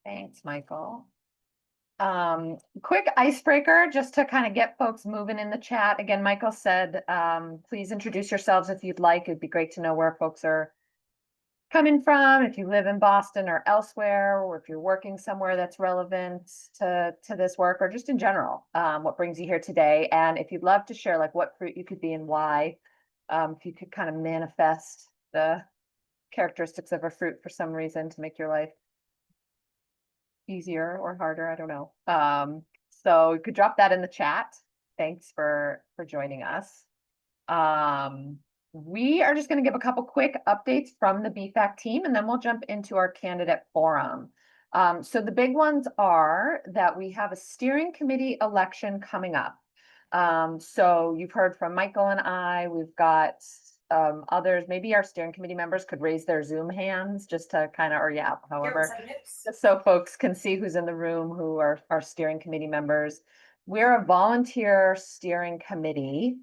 Thanks, Michael. Quick icebreaker just to kind of get folks moving in the chat. Again, Michael said, please introduce yourselves if you'd like. It'd be great to know where folks are coming from, if you live in Boston or elsewhere, or if you're working somewhere that's relevant to this work, or just in general, what brings you here today. And if you'd love to share like what fruit you could be and why, if you could kind of manifest the characteristics of a fruit for some reason to make your life easier or harder, I don't know. So you could drop that in the chat. Thanks for joining us. We are just going to give a couple quick updates from the BFAC team, and then we'll jump into our candidate forum. So the big ones are that we have a steering committee election coming up. So you've heard from Michael and I, we've got others, maybe our steering committee members could raise their Zoom hands just to kind of, or yeah, however, just so folks can see who's in the room, who are our steering committee members. We're a volunteer steering committee.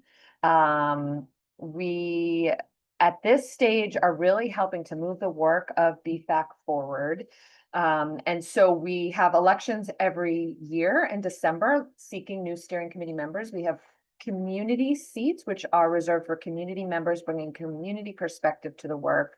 We, at this stage, are really helping to move the work of BFAC forward. And so we have elections every year in December, seeking new steering committee members. We have community seats, which are reserved for community members, bringing community perspective to the work.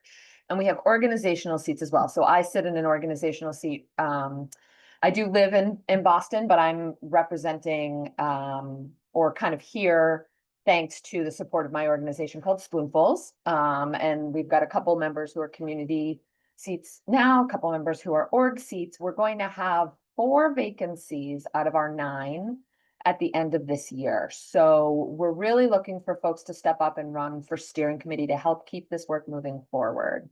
And we have organizational seats as well. So I sit in an organizational seat. I do live in Boston, but I'm representing or kind of here thanks to the support of my organization called Spoonfuls. And we've got a couple members who are community seats now, a couple members who are org seats. We're going to have 4 vacancies out of our 9 at the end of this year. So we're really looking for folks to step up and run for steering committee to help keep this work moving forward.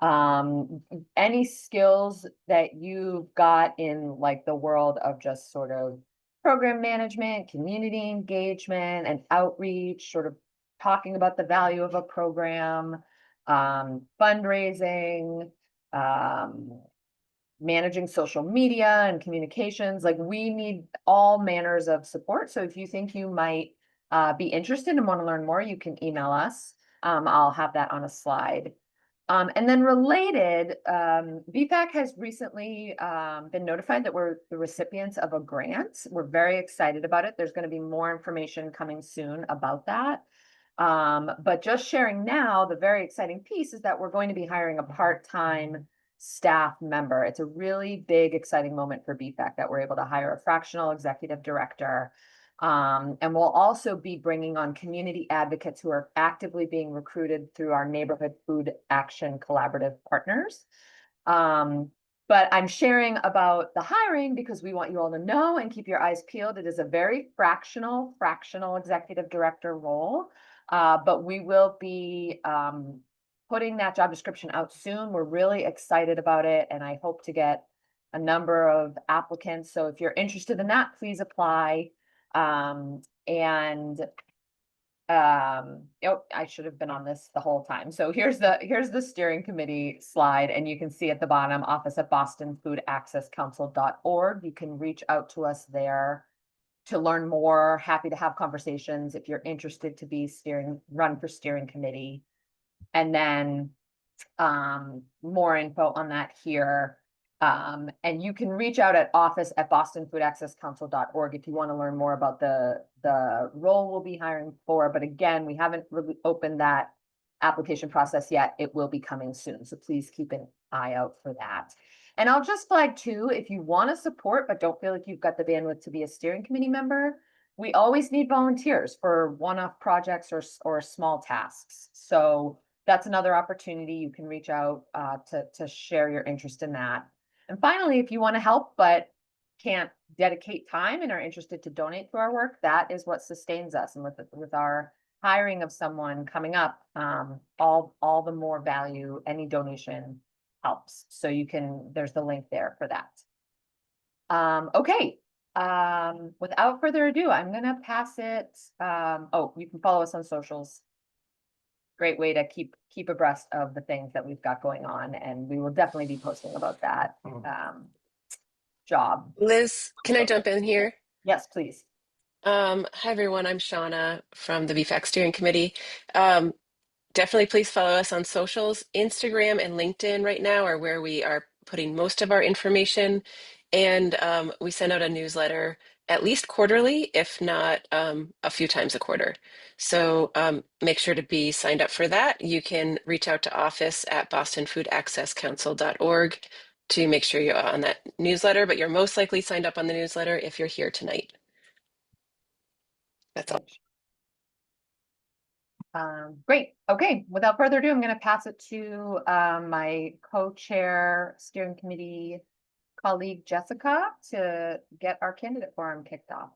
Any skills that you've got in like the world of just sort of program management, community engagement, and outreach, sort of talking about the value of a program, fundraising, managing social media and communications. Like we need all manners of support. So if you think you might be interested and want to learn more, you can email us. I'll have that on a slide. And then related, BFAC has recently been notified that we're the recipients of a grant. We're very excited about it. There's going to be more information coming soon about that. But just sharing now, the very exciting piece is that we're going to be hiring a part-time staff member. It's a really big, exciting moment for BFAC that we're able to hire a fractional executive director. And we'll also be bringing on community advocates who are actively being recruited through our Neighborhood Food Action Collaborative partners. But I'm sharing about the hiring because we want you all to know and keep your eyes peeled. It is a very fractional executive director role, but we will be putting that job description out soon. We're really excited about it, and I hope to get a number of applicants. So if you're interested in that, please apply. Oh, I should have been on this the whole time. So here's the steering committee slide, and you can see at the bottom, office at bostonfoodaccesscouncil.org. You can reach out to us there to learn more. Happy to have conversations if you're interested to be run for steering committee. And then more info on that here. And you can reach out at office at bostonfoodaccesscouncil.org if you want to learn more about the role we'll be hiring for. But again, we haven't really opened that application process yet. It will be coming soon. So please keep an eye out for that. And I'll just flag too, if you want to support, but don't feel like you've got the bandwidth to be a steering committee member, we always need volunteers for one-off projects or small tasks. So that's another opportunity. You can reach out to share your interest in that. And finally, if you want to help but can't dedicate time and are interested to donate to our work, that is what sustains us. And with our hiring of someone coming up, all the more value any donation helps. So there's the link there for that. Okay. Without further ado, I'm gonna pass it. Oh, you can follow us on socials. Great way to keep abreast of the things that we've got going on, and we will definitely be posting about that job. Liz, can I jump in here? Yes, please. Hi, everyone. I'm Shauna from the BFAC Steering Committee. Definitely please follow us on socials. Instagram and LinkedIn right now are where we are putting most of our information, and we send out a newsletter at least quarterly, if not a few times a quarter. So make sure to be signed up for that. You can reach out to office at bostonfoodaccesscouncil.org to make sure you're on that newsletter, but you're most likely signed up on the newsletter if you're here tonight. That's all. Great. Okay. Without further ado, I'm going to pass it to my co-chair steering committee colleague, Jessica, to get our candidate forum kicked off.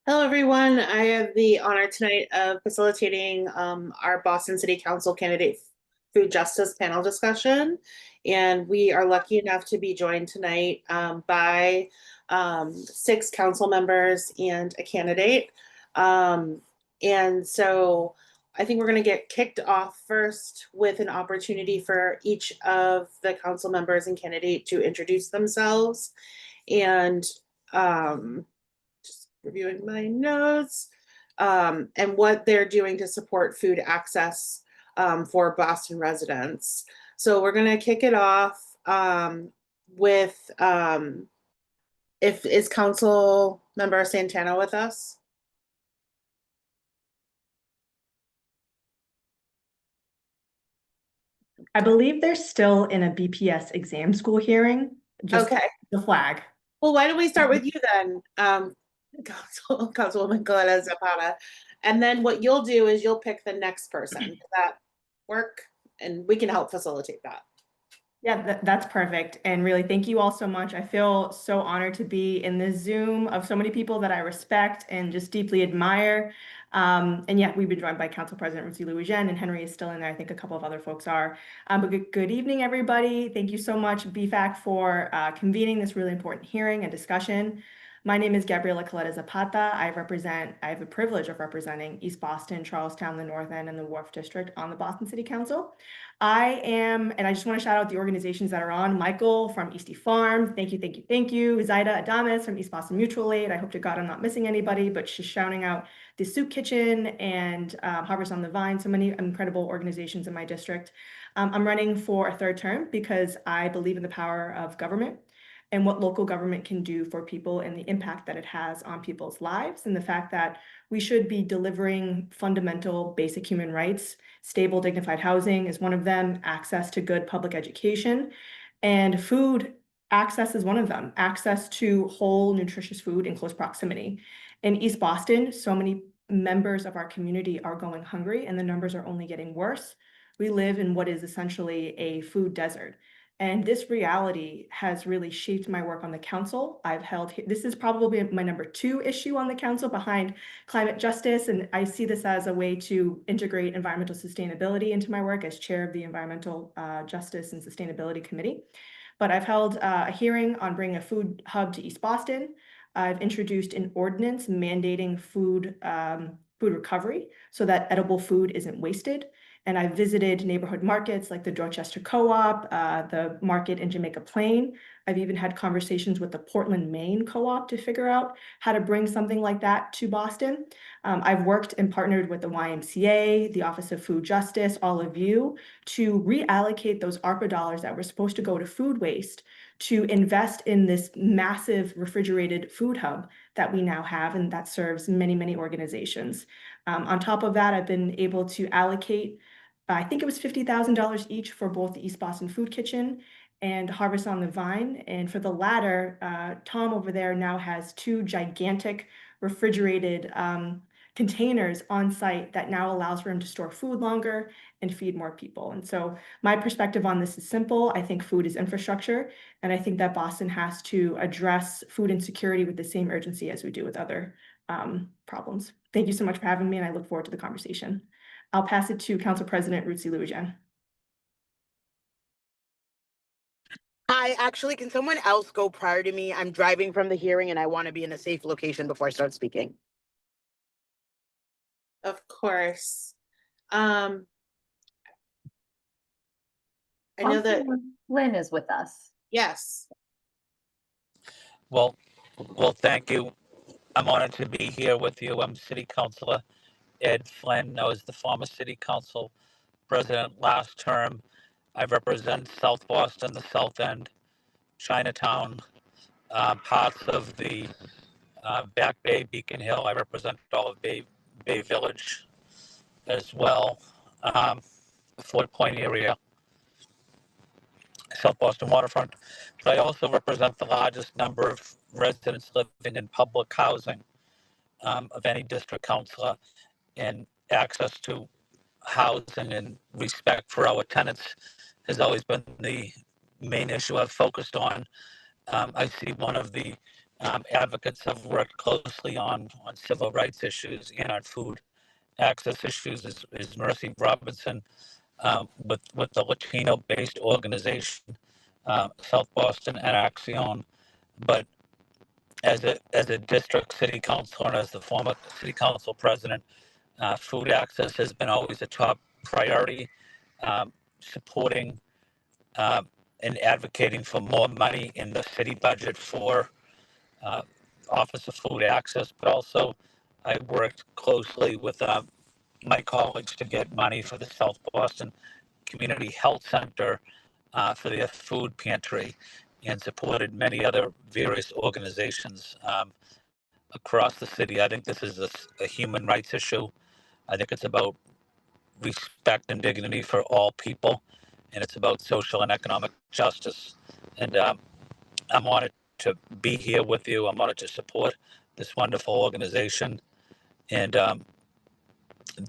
Hello, everyone. I have the honor tonight of facilitating our Boston City Council candidate food justice panel discussion. And we are lucky enough to be joined tonight by 6 council members and a candidate. And so I think we're going to get kicked off first with an opportunity for each of the council members and candidate to introduce themselves. And just reviewing my notes, and what they're doing to support food access for Boston residents. So we're going to kick it off with, is Council Member Santana with us? I believe they're still in a BPS exam school hearing. Just Okay. the flag. Well, why don't we start with you then, Councilwoman Coletta Zapata, and then what you'll do is you'll pick the next person. Does that work? And we can help facilitate that. Yeah, that's perfect. And really, thank you all so much. I feel so honored to be in this Zoom of so many people that I respect and just deeply admire. And yeah, we've been joined by Council President Ruthzee Leujeune, and Henry is still in there. I think a couple of other folks are. But good evening, everybody. Thank you so much, BFAC, for convening this really important hearing and discussion. My name is Gabriela Coletta Zapata. I have the privilege of representing East Boston, Charlestown, the North End, and the Wharf District on the Boston City Council. And I just want to shout out the organizations that are on. Michael from Eastie Farm, thank you. Zaida Adames from East Boston Mutual Aid. I hope to God I'm not missing anybody, but she's shouting out the Soup Kitchen and Harvest on the Vine, so many incredible organizations in my district. I'm running for a 3rd term because I believe in the power of government and what local government can do for people and the impact that it has on people's lives, and the fact that we should be delivering fundamental basic human rights. Stable, dignified housing is one of them, access to good public education, and food access is one of them, access to whole, nutritious food in close proximity. In East Boston, so many members of our community are going hungry, and the numbers are only getting worse. We live in what is essentially a food desert. And this reality has really shaped my work on the council. This is probably my number 2 issue on the council behind climate justice. And I see this as a way to integrate environmental sustainability into my work as chair of the Environmental Justice and Sustainability Committee. But I've held a hearing on bringing a food hub to East Boston. I've introduced an ordinance mandating food recovery so that edible food isn't wasted. And I visited neighborhood markets like the Dorchester Co-op, the market in Jamaica Plain. I've even had conversations with the Portland, Maine Co-op to figure out how to bring something like that to Boston. I've worked and partnered with the YMCA, the Office of Food Justice, all of you, to reallocate those ARPA dollars that were supposed to go to food waste to invest in this massive refrigerated food hub that we now have and that serves many, many organizations. On top of that, I've been able to allocate, I think it was $50,000 each for both the East Boston Food Kitchen and Harvest on the Vine. And for the latter, Tom over there now has 2 gigantic refrigerated containers on site that now allows for him to store food longer and feed more people. And so my perspective on this is simple. I think food is infrastructure, and I think that Boston has to address food insecurity with the same urgency as we do with other problems. Thank you so much for having me, and I look forward to the conversation. I'll pass it to Council President Ruthzee Leujeune. Hi, actually, can someone else go prior to me? I'm driving from the hearing and I want to be in a safe location before I start speaking. Of course. I know that, Flynn is with us. yes. Well, thank you. I'm honored to be here with you. I'm City Councilor Ed Flynn. I was the former City Council President last term. I represent South Boston, the South End, Chinatown, parts of the Back Bay, Beacon Hill. I represent all of Bay Village as well, the Fort Point area, South Boston waterfront. But I also represent the largest number of residents living in public housing of any district councilor, and access to housing and respect for our tenants has always been the main issue I've focused on. I see one of the advocates I've worked closely on civil rights issues and on food access issues is Mercy Robinson, with the Latino-based organization, South Boston and Axion. But as a district city councilor and as the former city council president, food access has been always a top priority. Supporting and advocating for more money in the city budget for uh, Office of Food Access, but also I worked closely with my colleagues to get money for the South Boston Community Health Center for their food pantry, and supported many other various organizations across the city. I think this is a human rights issue. I think it's about respect and dignity for all people, and it's about social and economic justice. And I'm honored to be here with you. I'm honored to support this wonderful organization, and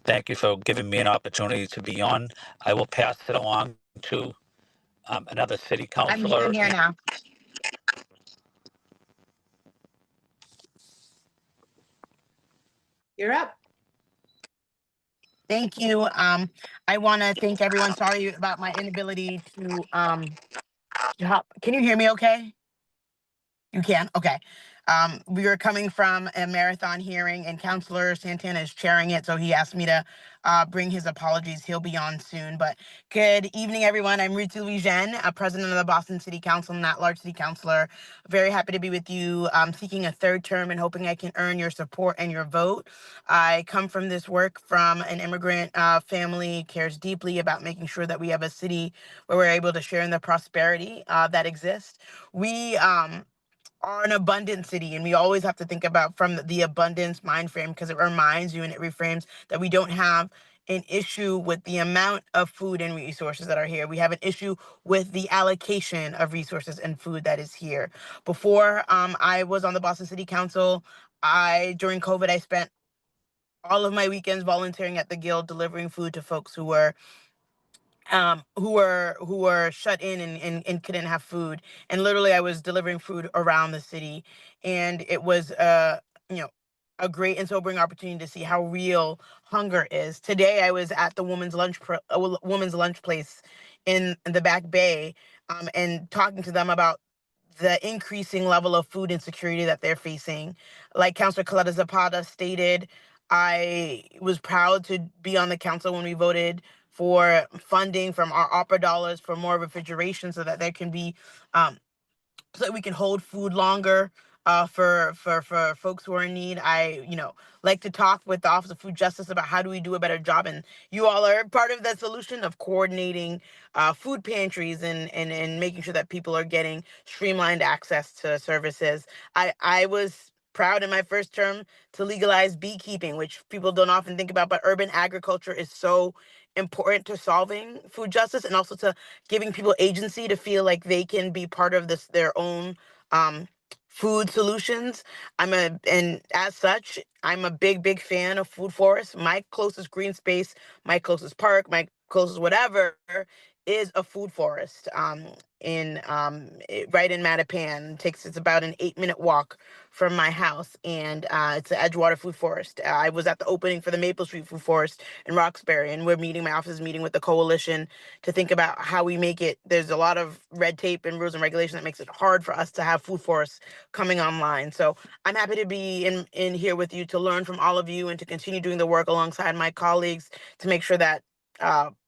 thank you for giving me an opportunity to be on. I will pass it along to another city councilor. I'm here now. You're up. Thank you. I want to thank everyone. Sorry about my inability to hop. Can you hear me okay? You can? Okay. We were coming from a marathon hearing, and Councilor Santana is chairing it, so he asked me to bring his apologies. He'll be on soon. But good evening, everyone. I'm Ruthzee Leujeune, president of the Boston City Council and at-large city councilor. Very happy to be with you, seeking a third term and hoping I can earn your support and your vote. I come from this work from an immigrant family, cares deeply about making sure that we have a city where we're able to share in the prosperity that exists. We are an abundant city, and we always have to think about from the abundance mind frame, because it reminds you and it reframes that we don't have an issue with the amount of food and resources that are here. We have an issue with the allocation of resources and food that is here. Before I was on the Boston City Council, during COVID, I spent all of my weekends volunteering at the Guild, delivering food to folks who were shut in and couldn't have food. And literally I was delivering food around the city, and it was you know a great and sobering opportunity to see how real hunger is. Today I was at the women's lunch place in the Back Bay, and talking to them about the increasing level of food insecurity that they're facing. Like Councilor Coletta Zapata stated, I was proud to be on the council when we voted for funding from our opera dollars for more refrigeration, so that there can be so that we can hold food longer for folks who are in need. I like to talk with the Office of Food Justice about how do we do a better job, and you all are part of that solution of coordinating food pantries and making sure that people are getting streamlined access to services. I was proud in my first term to legalize beekeeping, which people don't often think about, but urban agriculture is so important to solving food justice, and also to giving people agency to feel like they can be part of their own um, food solutions. And as such, I'm a big fan of food forests. My closest green space, my closest park, my closest whatever is a food forest right in Mattapan. It's about an 8-minute walk from my house, and it's the Edgewater Food Forest. I was at the opening for the Maple Street Food Forest in Roxbury, and my office is meeting with the coalition to think about how we make it. There's a lot of red tape and rules and regulation that makes it hard for us to have food forests coming online. So I'm happy to be in here with you to learn from all of you and to continue doing the work alongside my colleagues to make sure that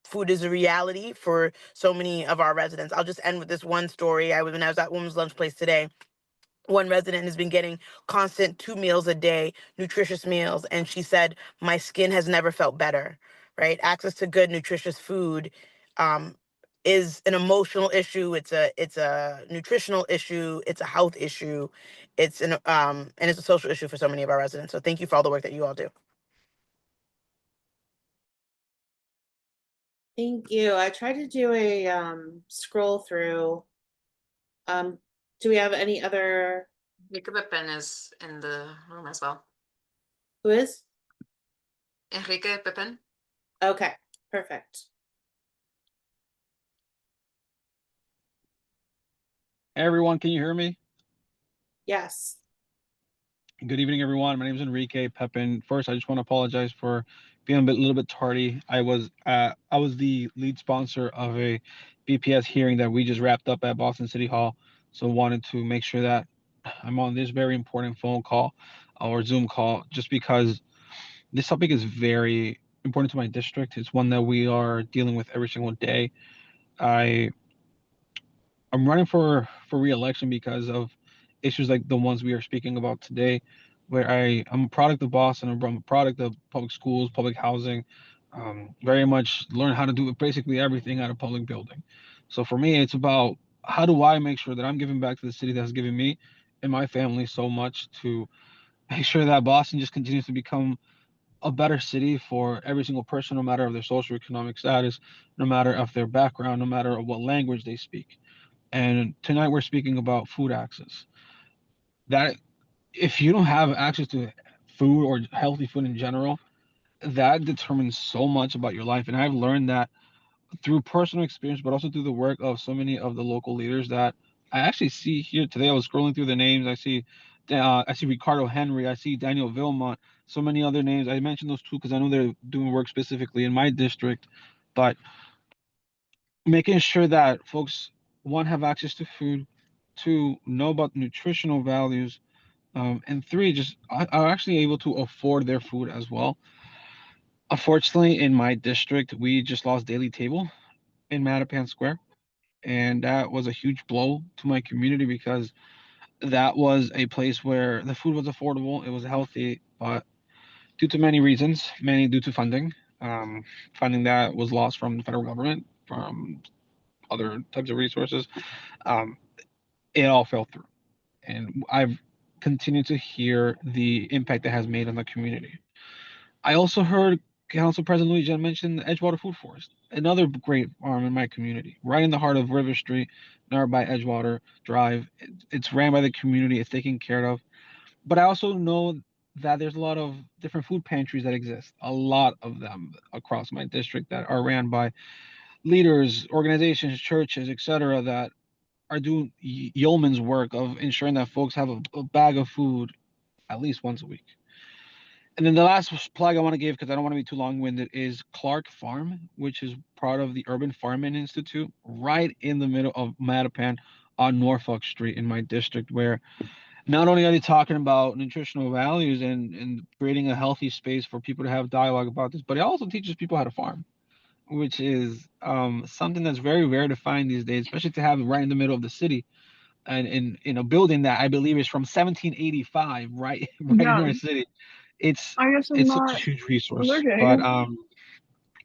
food is a reality for so many of our residents. I'll just end with this one story. When I was at Women's Lunch Place today, one resident has been getting constant 2 meals a day, nutritious meals, and she said, my skin has never felt better, right? Access to good, nutritious food is an emotional issue. It's a nutritional issue. It's a health issue. It's and it's a social issue for so many of our residents. So thank you for all the work that you all do. Thank you. I tried to do a scroll through. Do we have any other? Enrique Pepen is in the room as well. Who is? Enrique Pepen. Okay, perfect. Hey everyone, can you hear me? Yes. Good evening, everyone. My name is Enrique Pepen. First, I just want to apologize for being a little bit tardy. I was the lead sponsor of a BPS hearing that we just wrapped up at Boston City Hall, so wanted to make sure that I'm on this very important phone call or Zoom call, just because this topic is very important to my district. It's one that we are dealing with every single day. I'm running for re-election because of issues like the ones we are speaking about today, where I'm a product of Boston. I'm a product of public schools, public housing, very much learn how to do basically everything at a public building. So for me, it's about how do I make sure that I'm giving back to the city that's given me and my family so much, to make sure that Boston just continues to become a better city for every single person, no matter of their socioeconomic status, no matter of their background, no matter of what language they speak. And tonight we're speaking about food access. That if you don't have access to food or healthy food in general, that determines so much about your life. And I've learned that through personal experience, but also through the work of so many of the local leaders that I actually see here today. I was scrolling through the names. I see Ricardo Henry. I see Daniel Vilmont. So many other names. I mentioned those two because I know they're doing work specifically in my district. But making sure that folks, one, have access to food, two, know about nutritional values, and three, just are actually able to afford their food as well. Unfortunately, in my district, we just lost Daily Table in Mattapan Square, and that was a huge blow to my community because that was a place where the food was affordable, it was healthy, but due to many reasons, many due to funding, funding that was lost from the federal government, from other types of resources, um, it all fell through. And I've continued to hear the impact it has made on the community. I also heard Council President Leujeune mention the Edgewater Food Forest, another great farm in my community, right in the heart of River Street, nearby Edgewater Drive. It's ran by the community, it's taken care of. But I also know that there's a lot of different food pantries that exist, a lot of them across my district that are ran by leaders, organizations, churches, etc., that are doing yeoman's work of ensuring that folks have a bag of food at least once a week. And then the last plug I want to give, because I don't want to be too long-winded, is Clark Farm, which is part of the Urban Farming Institute, right in the middle of Mattapan on Norfolk Street in my district, where not only are they talking about nutritional values and creating a healthy space for people to have dialogue about this, but it also teaches people how to farm, which is something that's very rare to find these days, especially to have right in the middle of the city and in a building that I believe is from 1785, right in our city. It's I guess I'm it's such a not huge resource. But allergic.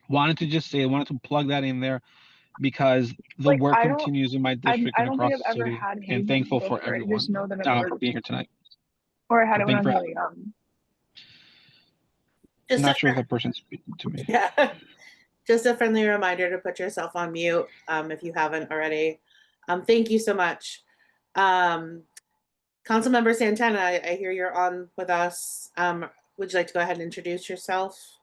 wanted to plug that in there because the Like work I don't, continues in my district I and don't think across I've the ever city. had And Hazen thankful for before. I just everyone know that I'm for allergic, being here tonight. or I had it when Thank I you was for. really young. I'm Just a not sure if that person's speaking to me. yeah. Just a friendly reminder to put yourself on mute if you haven't already. Thank you so much. Councilmember Santana, I hear you're on with us. Would you like to go ahead and introduce yourself?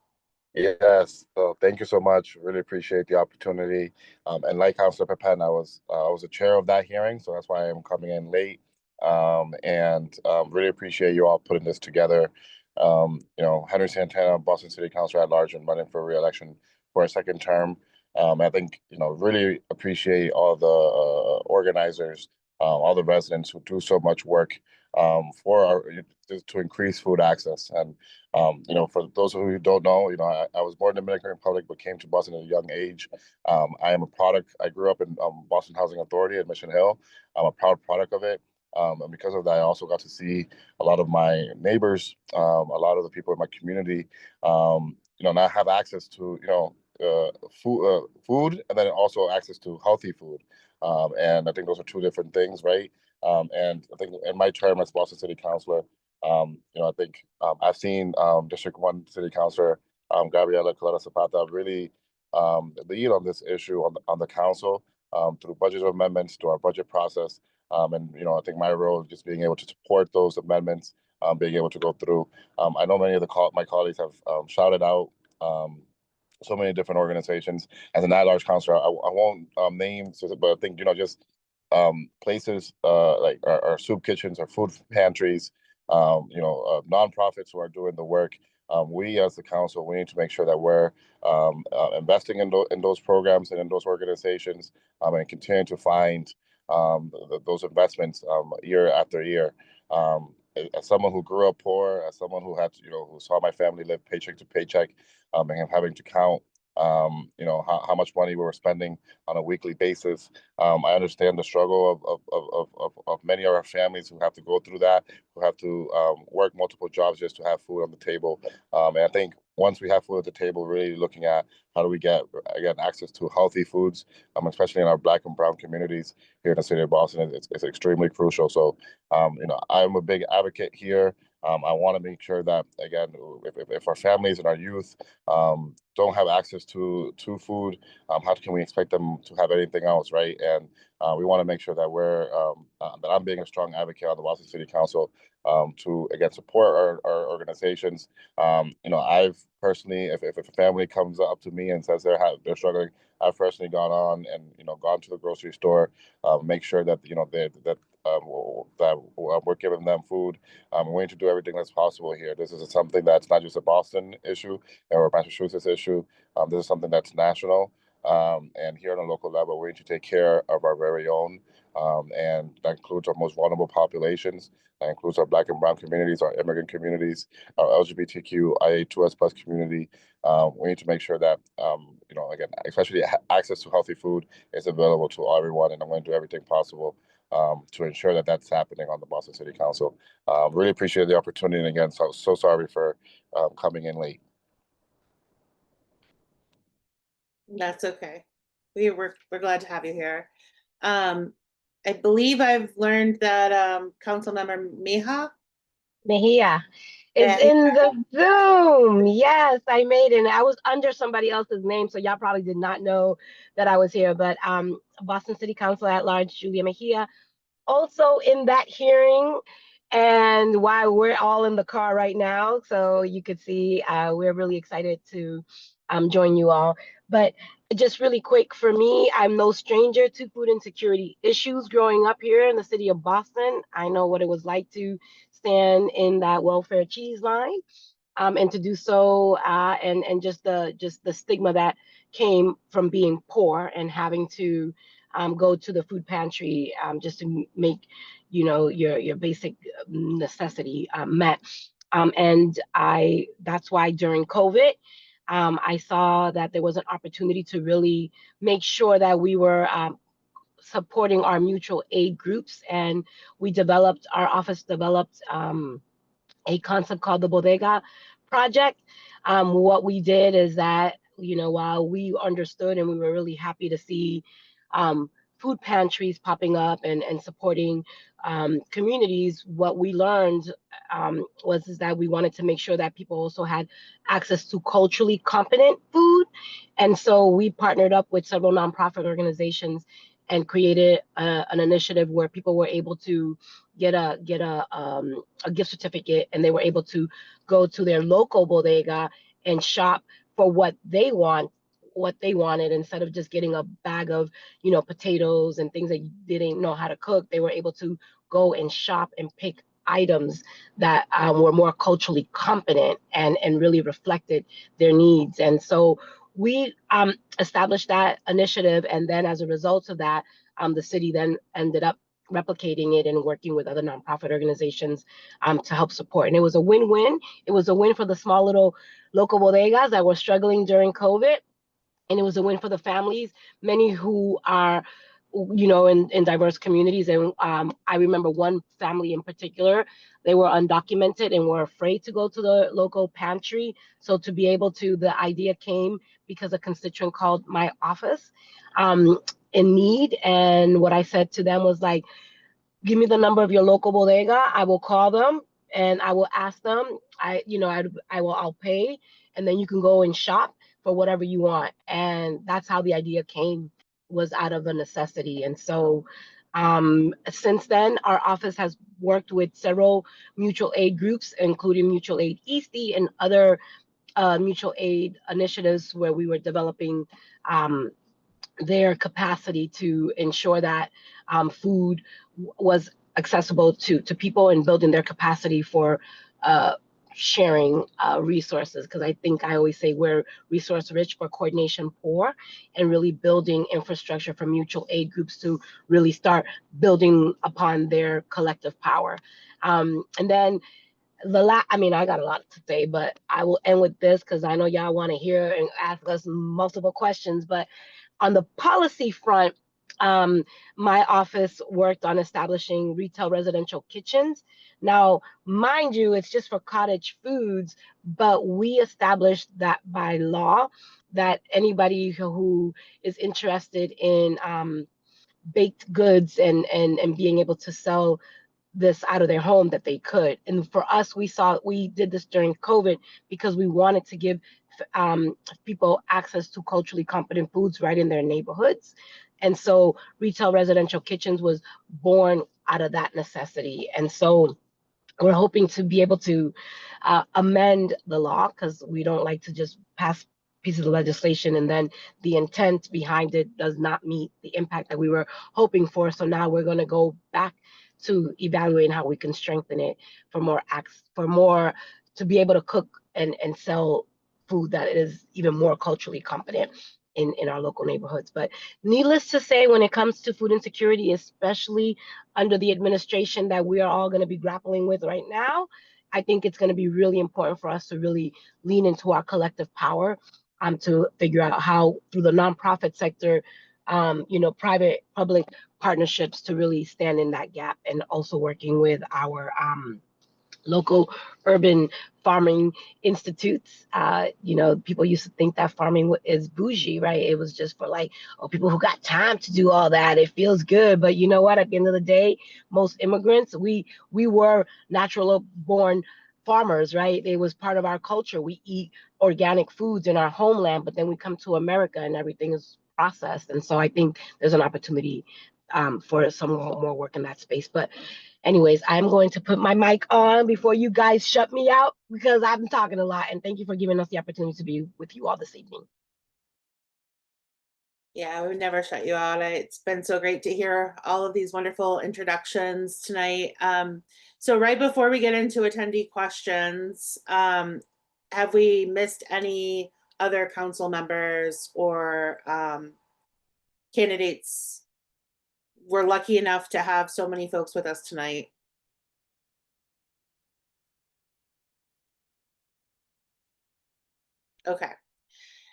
Yes, so thank you so much. Really appreciate the opportunity. And like Councilor Pepen, I was the chair of that hearing, so that's why I'm coming in late. And really appreciate you all putting this together. Henry Santana, Boston City Councilor at large, and running for re-election for a second term. I think really appreciate all the organizers, all the residents who do so much work for our to increase food access. And for those of you who don't know, I was born in the Dominican Republic, but came to Boston at a young age. I am a product. I grew up in Boston Housing Authority at Mission Hill. I'm a proud product of it. And because of that, I also got to see a lot of my neighbors, a lot of the people in my community, not have access to, food, and then also access to healthy food. And I think those are two different things, right? And I think in my term as Boston City Councilor, I think I've seen District 1 City Councilor Gabriela Coletta Zapata really lead on this issue on the council through budget amendments to our budget process. And I think my role is just being able to support those amendments, being able to go through. I know many of my colleagues have shouted out so many different organizations. As an at-large counselor, I won't name, but I think just places like our soup kitchens, our food pantries, nonprofits who are doing the work. We as the council, we need to make sure that we're investing in those programs and in those organizations, and continue to find those investments year after year. As someone who grew up poor, as someone who had who saw my family live paycheck to paycheck, and having to count how much money we were spending on a weekly basis. I understand the struggle of many of our families who have to go through that, who have to work multiple jobs just to have food on the table. And I think once we have food at the table, really looking at how do we get, again, access to healthy foods, especially in our Black and Brown communities here in the city of Boston, it's extremely crucial. So, I'm a big advocate here. I want to make sure that, again, if our families and our youth don't have access to food, how can we expect them to have anything else, right? And we want to make sure that that I'm being a strong advocate on the Boston City Council to, again, support our organizations. I've personally, if a family comes up to me and says they're struggling, I've personally gone on and gone to the grocery store, make sure that we're giving them food. We need to do everything that's possible here. This is something that's not just a Boston issue or a Massachusetts issue. This is something that's national. And here on a local level, we need to take care of our very own. And that includes our most vulnerable populations. That includes our Black and Brown communities, our immigrant communities, our LGBTQIA2S plus community. We need to make sure that, again, especially access to healthy food is available to everyone. And I'm going to do everything possible to ensure that that's happening on the Boston City Council. Really appreciate the opportunity. And again, so sorry for coming in late. That's okay. We're glad to have you here. I believe I've learned that Councilmember Meija. Meija is in the Zoom. Yes, I made it. And I was under somebody else's name, so y'all probably did not know that I was here. But Boston City Council at Large, Julia Meija, also in that hearing. And while we're all in the car right now, so you could see we're really excited to join you all. But just really quick, for me, I'm no stranger to food insecurity issues growing up here in the city of Boston. I know what it was like to stand in that welfare cheese line and to do so and just the stigma that came from being poor and having to go to the food pantry just to make your basic necessity met. And that's why during COVID, I saw that there was an opportunity to really make sure that we were supporting our mutual aid groups. And our office developed a concept called the Bodega Project. What we did is that, while we understood and we were really happy to see food pantries popping up and supporting communities, what we learned was that we wanted to make sure that people also had access to culturally competent food. And so we partnered up with several nonprofit organizations and created an initiative where people were able to get a gift certificate, and they were able to go to their local bodega and shop for what they wanted, instead of just getting a bag of potatoes and things that you didn't know how to cook. They were able to go and shop and pick items that were more culturally competent and really reflected their needs. And so we established that initiative, and then as a result of that, the city then ended up replicating it and working with other nonprofit organizations to help support. And it was a win-win. It was a win for the small little local bodegas that were struggling during COVID. And it was a win for the families, many who are you know, in diverse communities. And I remember one family in particular, they were undocumented and were afraid to go to the local pantry. So to be able to, the idea came because a constituent called my office in need. And what I said to them was like, give me the number of your local bodega. I will call them and I will ask them. I'll pay, and then you can go and shop for whatever you want. And that's how the idea came, was out of a necessity. And so since then, our office has worked with several mutual aid groups, including Mutual Aid Eastie and other mutual aid initiatives where we were developing their capacity to ensure that food was accessible to people, and building their capacity for sharing resources. Because I think I always say we're resource rich for coordination poor, and really building infrastructure for mutual aid groups to really start building upon their collective power. And then I got a lot to say, but I will end with this because I know y'all want to hear and ask us multiple questions. But on the policy front, my office worked on establishing retail residential kitchens. Now, mind you, it's just for cottage foods, but we established that by law that anybody who is interested in baked goods and being able to sell this out of their home, that they could. And for us, we did this during COVID because we wanted to give people access to culturally competent foods right in their neighborhoods. And so retail residential kitchens was born out of that necessity. And so we're hoping to be able to amend the law, because we don't like to just pass pieces of legislation and then the intent behind it does not meet the impact that we were hoping for. So now we're going to go back to evaluating how we can strengthen it for more acts, for more to be able to cook and sell food that is even more culturally competent in our local neighborhoods. But needless to say, when it comes to food insecurity, especially under the administration that we are all going to be grappling with right now, I think it's going to be really important for us to really lean into our collective power to figure out how, through the nonprofit sector, private public partnerships, to really stand in that gap, and also working with our local urban farming institutes. People used to think that farming is bougie, right? It was just for people who got time to do all that. It feels good, but you know what? At the end of the day, most immigrants, we were natural born farmers, right? It was part of our culture. We eat organic foods in our homeland, but then we come to America and everything is processed. And so I think there's an opportunity for some more work in that space. But anyways, I'm going to put my mic on before you guys shut me out, because I'm talking a lot. And thank you for giving us the opportunity to be with you all this evening. Yeah, we would never shut you out. It's been so great to hear all of these wonderful introductions tonight. So right before we get into attendee questions, have we missed any other council members or candidates? We're lucky enough to have so many folks with us tonight. Okay.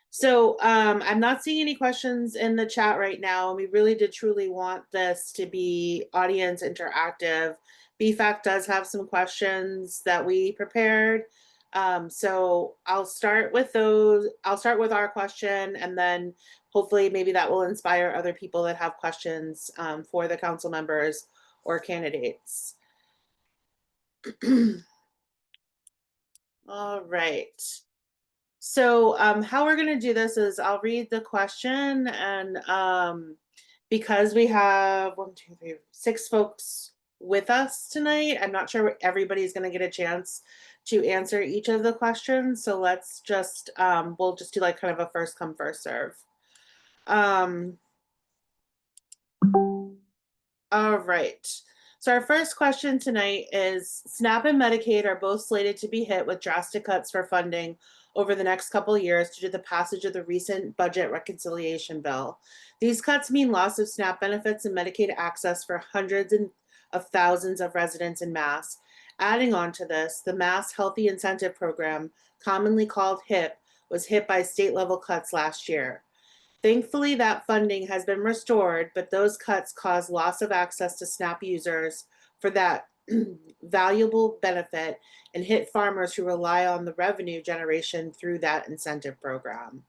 So I'm not seeing any questions in the chat right now. We really did truly want this to be audience interactive. BFAC does have some questions that we prepared. So I'll start with those. I'll start with our question, and then hopefully maybe that will inspire other people that have questions for the council members or candidates. All right. So how we're going to do this is I'll read the question, and because we have 6 folks with us tonight, I'm not sure everybody's going to get a chance to answer each of the questions. So let's just, we'll just do kind of a first come, first serve. All right. So our first question tonight is, SNAP and Medicaid are both slated to be hit with drastic cuts for funding over the next couple of years due to the passage of the recent budget reconciliation bill. These cuts mean loss of SNAP benefits and Medicaid access for hundreds of thousands of residents in Mass. Adding on to this, the Mass Healthy Incentive Program, commonly called HIP, was hit by state level cuts last year. Thankfully, that funding has been restored, but those cuts cause loss of access to SNAP users for that valuable benefit and hit farmers who rely on the revenue generation through that incentive program.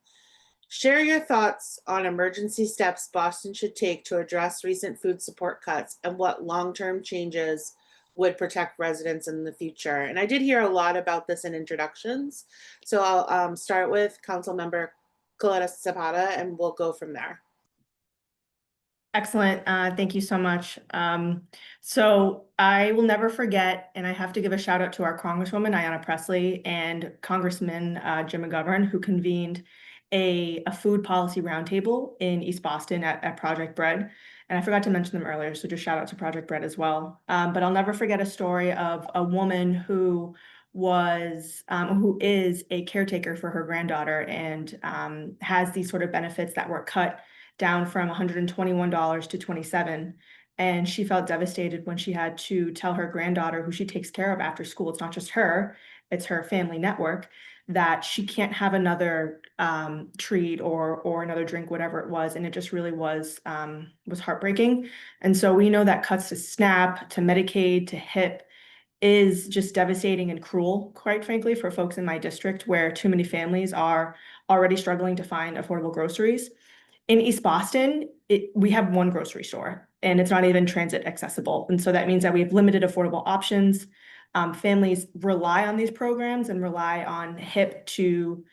Share your thoughts on emergency steps Boston should take to address recent food support cuts and what long-term changes would protect residents in the future. And I did hear a lot about this in introductions. So I'll start with Council Member Coletta Zapata and we'll go from there. Excellent. Thank you so much. So I will never forget, and I have to give a shout out to our Congresswoman, Ayanna Pressley, and Congressman Jim McGovern, who convened a food policy roundtable in East Boston at Project Bread. And I forgot to mention them earlier, so just shout out to Project Bread as well. But I'll never forget a story of a woman who is a caretaker for her granddaughter and has these sort of benefits that were cut down from $121 to $27. And she felt devastated when she had to tell her granddaughter, who she takes care of after school, it's not just her, it's her family network, that she can't have another treat or another drink, whatever it was. And it just really was heartbreaking. And so we know that cuts to SNAP, to Medicaid, to HIP is just devastating and cruel, quite frankly, for folks in my district where too many families are already struggling to find affordable groceries. In East Boston, we have one grocery store and it's not even transit accessible. And so that means that we have limited affordable options. Families rely on these programs and rely on HIP to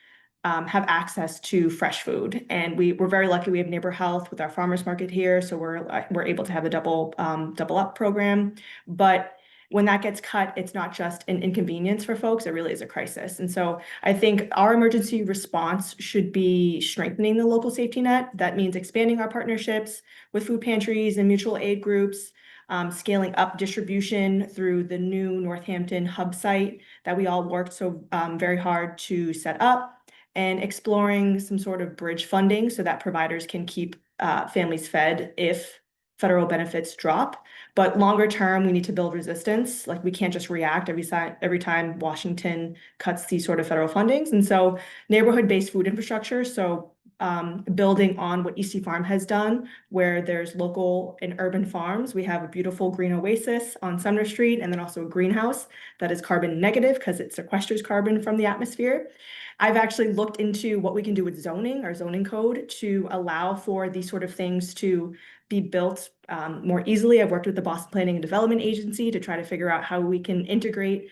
have access to fresh food. And we're very lucky we have Neighbor Health with our farmers market here. So we're able to have the double up program. But when that gets cut, it's not just an inconvenience for folks, it really is a crisis. And so I think our emergency response should be strengthening the local safety net. That means expanding our partnerships with food pantries and mutual aid groups, scaling up distribution through the new Northampton hub site that we all worked so very hard to set up, and exploring some sort of bridge funding so that providers can keep families fed if federal benefits drop. But longer term, we need to build resistance. Like we can't just react every time Washington cuts these sort of federal fundings. And so neighborhood-based food infrastructure, so building on what EC Farm has done, where there's local and urban farms. We have a beautiful green oasis on Sumner Street, and then also a greenhouse that is carbon negative because it sequesters carbon from the atmosphere. I've actually looked into what we can do with zoning, our zoning code, to allow for these sort of things to be built more easily. I've worked with the Boston Planning and Development Agency to try to figure out how we can integrate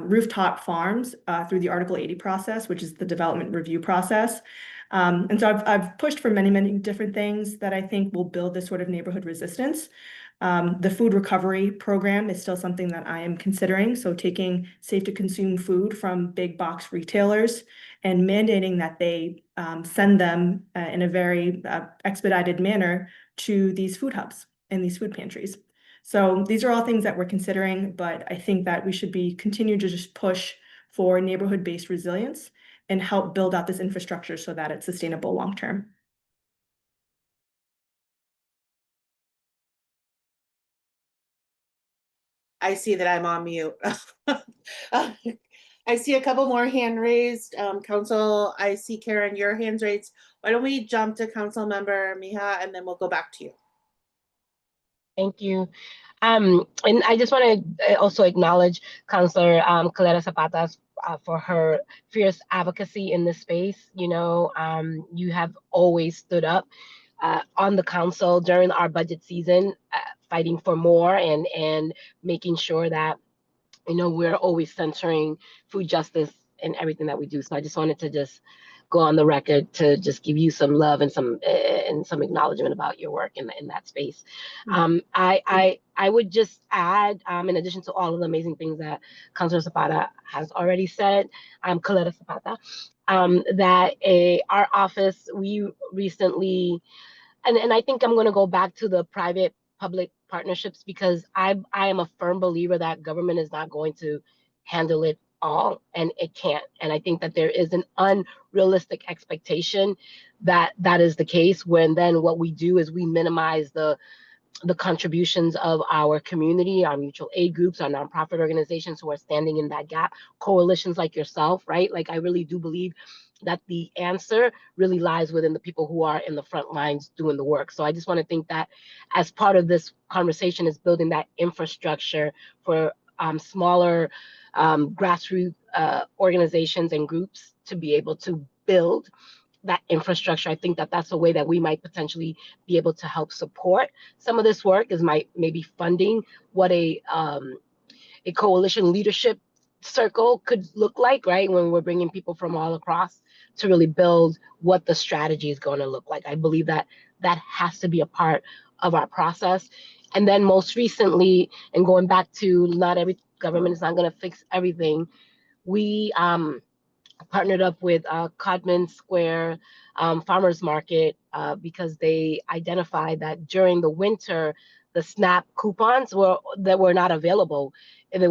rooftop farms through the Article 80 process, which is the development review process. And so I've pushed for many, many different things that I think will build this sort of neighborhood resistance. The food recovery program is still something that I am considering. So taking safe to consume food from big box retailers and mandating that they send them in a very expedited manner to these food hubs and these food pantries. So these are all things that we're considering, but I think that we should continue to just push for neighborhood-based resilience and help build out this infrastructure so that it's sustainable long-term. I see that I'm on mute. I see a couple more hand raised. Council, I see Karen, your hands raised. Why don't we jump to Council Member Meija and then we'll go back to you. Thank you. And I just want to also acknowledge Councilor Coletta Zapata for her fierce advocacy in this space. You know, you have always stood up on the council during our budget season, fighting for more and making sure that, you know, we're always centering food justice in everything that we do. So I just wanted to just go on the record to just give you some love and some acknowledgement about your work in that space. I would just add, in addition to all of the amazing things that Councilor Zapata has already said, Coletta Zapata, that our office, we recently, and I think I'm going to go back to the private public partnerships because I am a firm believer that government is not going to handle it all, and it can't. And I think that there is an unrealistic expectation that that is the case when then what we do is we minimize the the contributions of our community, our mutual aid groups, our nonprofit organizations who are standing in that gap, coalitions like yourself, right? Like I really do believe that the answer really lies within the people who are in the front lines doing the work. So I just want to think that as part of this conversation is building that infrastructure for smaller grassroots organizations and groups to be able to build that infrastructure. I think that that's a way that we might potentially be able to help support some of this work, is maybe funding what a coalition leadership circle could look like, right? When we're bringing people from all across to really build what the strategy is going to look like. I believe that that has to be a part of our process. And then most recently, and going back to not every government is not going to fix everything, we partnered up with Codman Square Farmers Market because they identified that during the winter, the SNAP coupons were not available, and they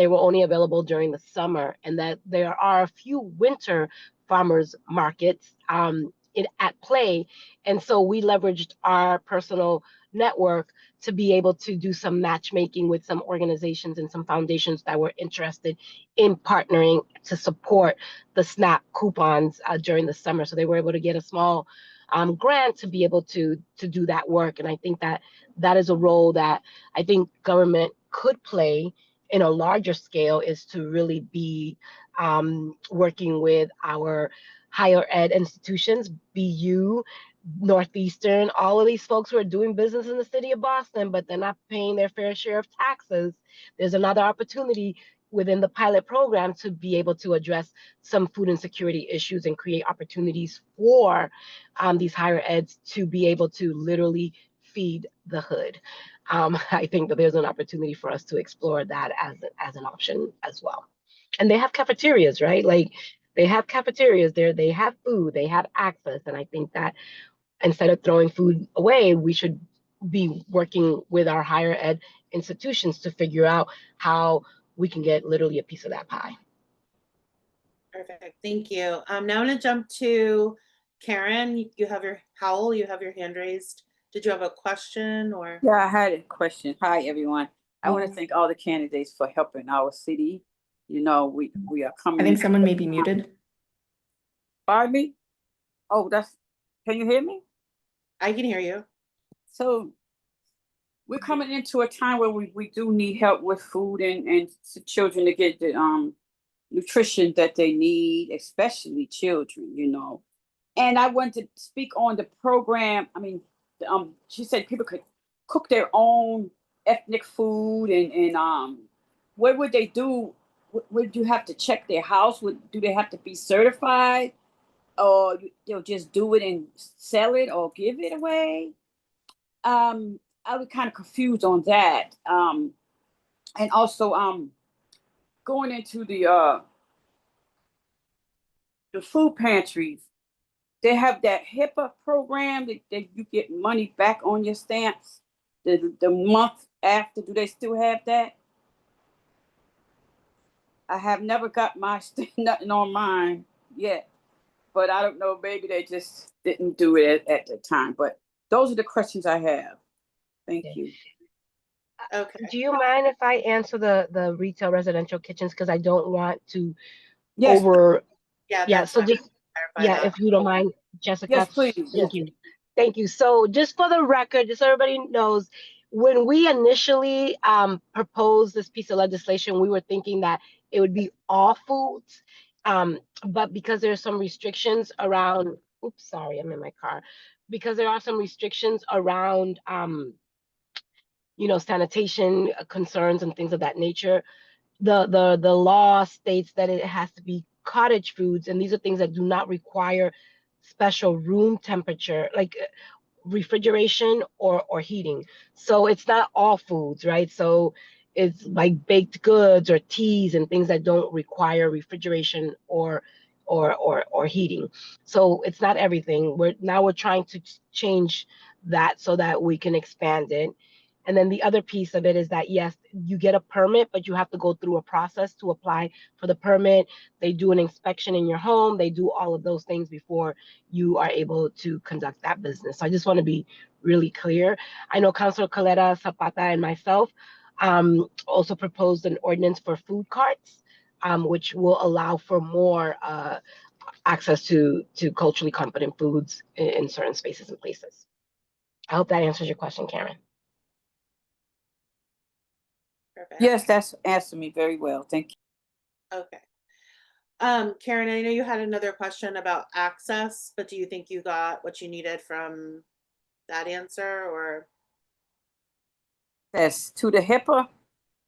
were only available during the summer, and that there are a few winter farmers markets at play, and so we leveraged our personal network to be able to do some matchmaking with some organizations and some foundations that were interested in partnering to support the SNAP coupons during the summer. So they were able to get a small grant to be able to do that work. And I think that that is a role that I think government could play in a larger scale, is to really be working with our higher ed institutions, BU, Northeastern, all of these folks who are doing business in the city of Boston, but they're not paying their fair share of taxes. There's another opportunity within the pilot program to be able to address some food insecurity issues and create opportunities for these higher eds to be able to literally feed the hood. I think that there's an opportunity for us to explore that as an option as well. And they have cafeterias, right? Like they have cafeterias there, they have food, they have access. And I think that instead of throwing food away, we should be working with our higher ed institutions to figure out how we can get literally a piece of that pie. Perfect, thank you. Now I'm gonna jump to Karen. You have your Howell, you have your hand raised. Did you have a question or? Yeah, I had a question. Hi, everyone. I want to thank all the candidates for helping our city. You know, we are coming. I think someone may be muted. Pardon me? Oh, can you hear me? I can hear you. So we're coming into a time where we do need help with food and children to get the nutrition that they need, especially children, you know. And I want to speak on the program. I mean, she said people could cook their own ethnic food and what would they do? Would you have to check their house? Do they have to be certified? Or you'll just do it and sell it or give it away? I was kind of confused on that. And also going into the food pantries, they have that HIPAA program that you get money back on your stamps the month after. Do they still have that? I have never got nothing on mine yet, but I don't know, maybe they just didn't do it at the time. But those are the questions I have. Thank you. Okay. Do you mind if I answer the retail residential kitchens? Because I don't want to Yes. Yeah, so just that. if you don't mind, Jessica. Yes, please. Thank you. So just for the record, just so everybody knows, when we initially proposed this piece of legislation, we were thinking that it would be all foods. But because there's some restrictions around, oops, sorry, I'm in my car. Because there are some restrictions around sanitation concerns and things of that nature, the law states that it has to be cottage foods, and these are things that do not require special room temperature, like refrigeration or heating. So it's not all foods, right? So it's like baked goods or teas and things that don't require refrigeration or heating. So it's not everything. We're trying to change that so that we can expand it. And then the other piece of it is that, yes, you get a permit, but you have to go through a process to apply for the permit. They do an inspection in your home. They do all of those things before you are able to conduct that business. So I just want to be really clear. I know Councilor Coletta Zapata and myself also proposed an ordinance for food carts, which will allow for more access to culturally competent foods in certain spaces and places. I hope that answers your question, Karen. Perfect. Yes, that's answered me very well. Thank you. Okay. Karen, I know you had another question about access, but do you think you got what you needed from that answer, or? That's to the HIPAA.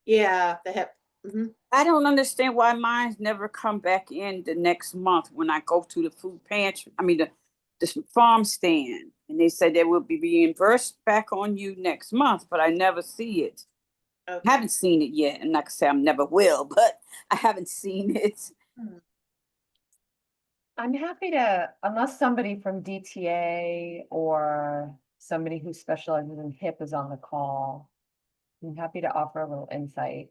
Yeah, the hip. Mm-hmm. I don't understand why mine's never come back in the next month when I go to the food pantry. I mean, the farm stand, and they said they will be reimbursed back on you next month, but I never see it. Okay. I haven't seen it yet, and like I say, I never will, but I haven't seen it. I'm happy to, unless somebody from DTA or somebody who specializes in HIP is on the call, I'm happy to offer a little insight.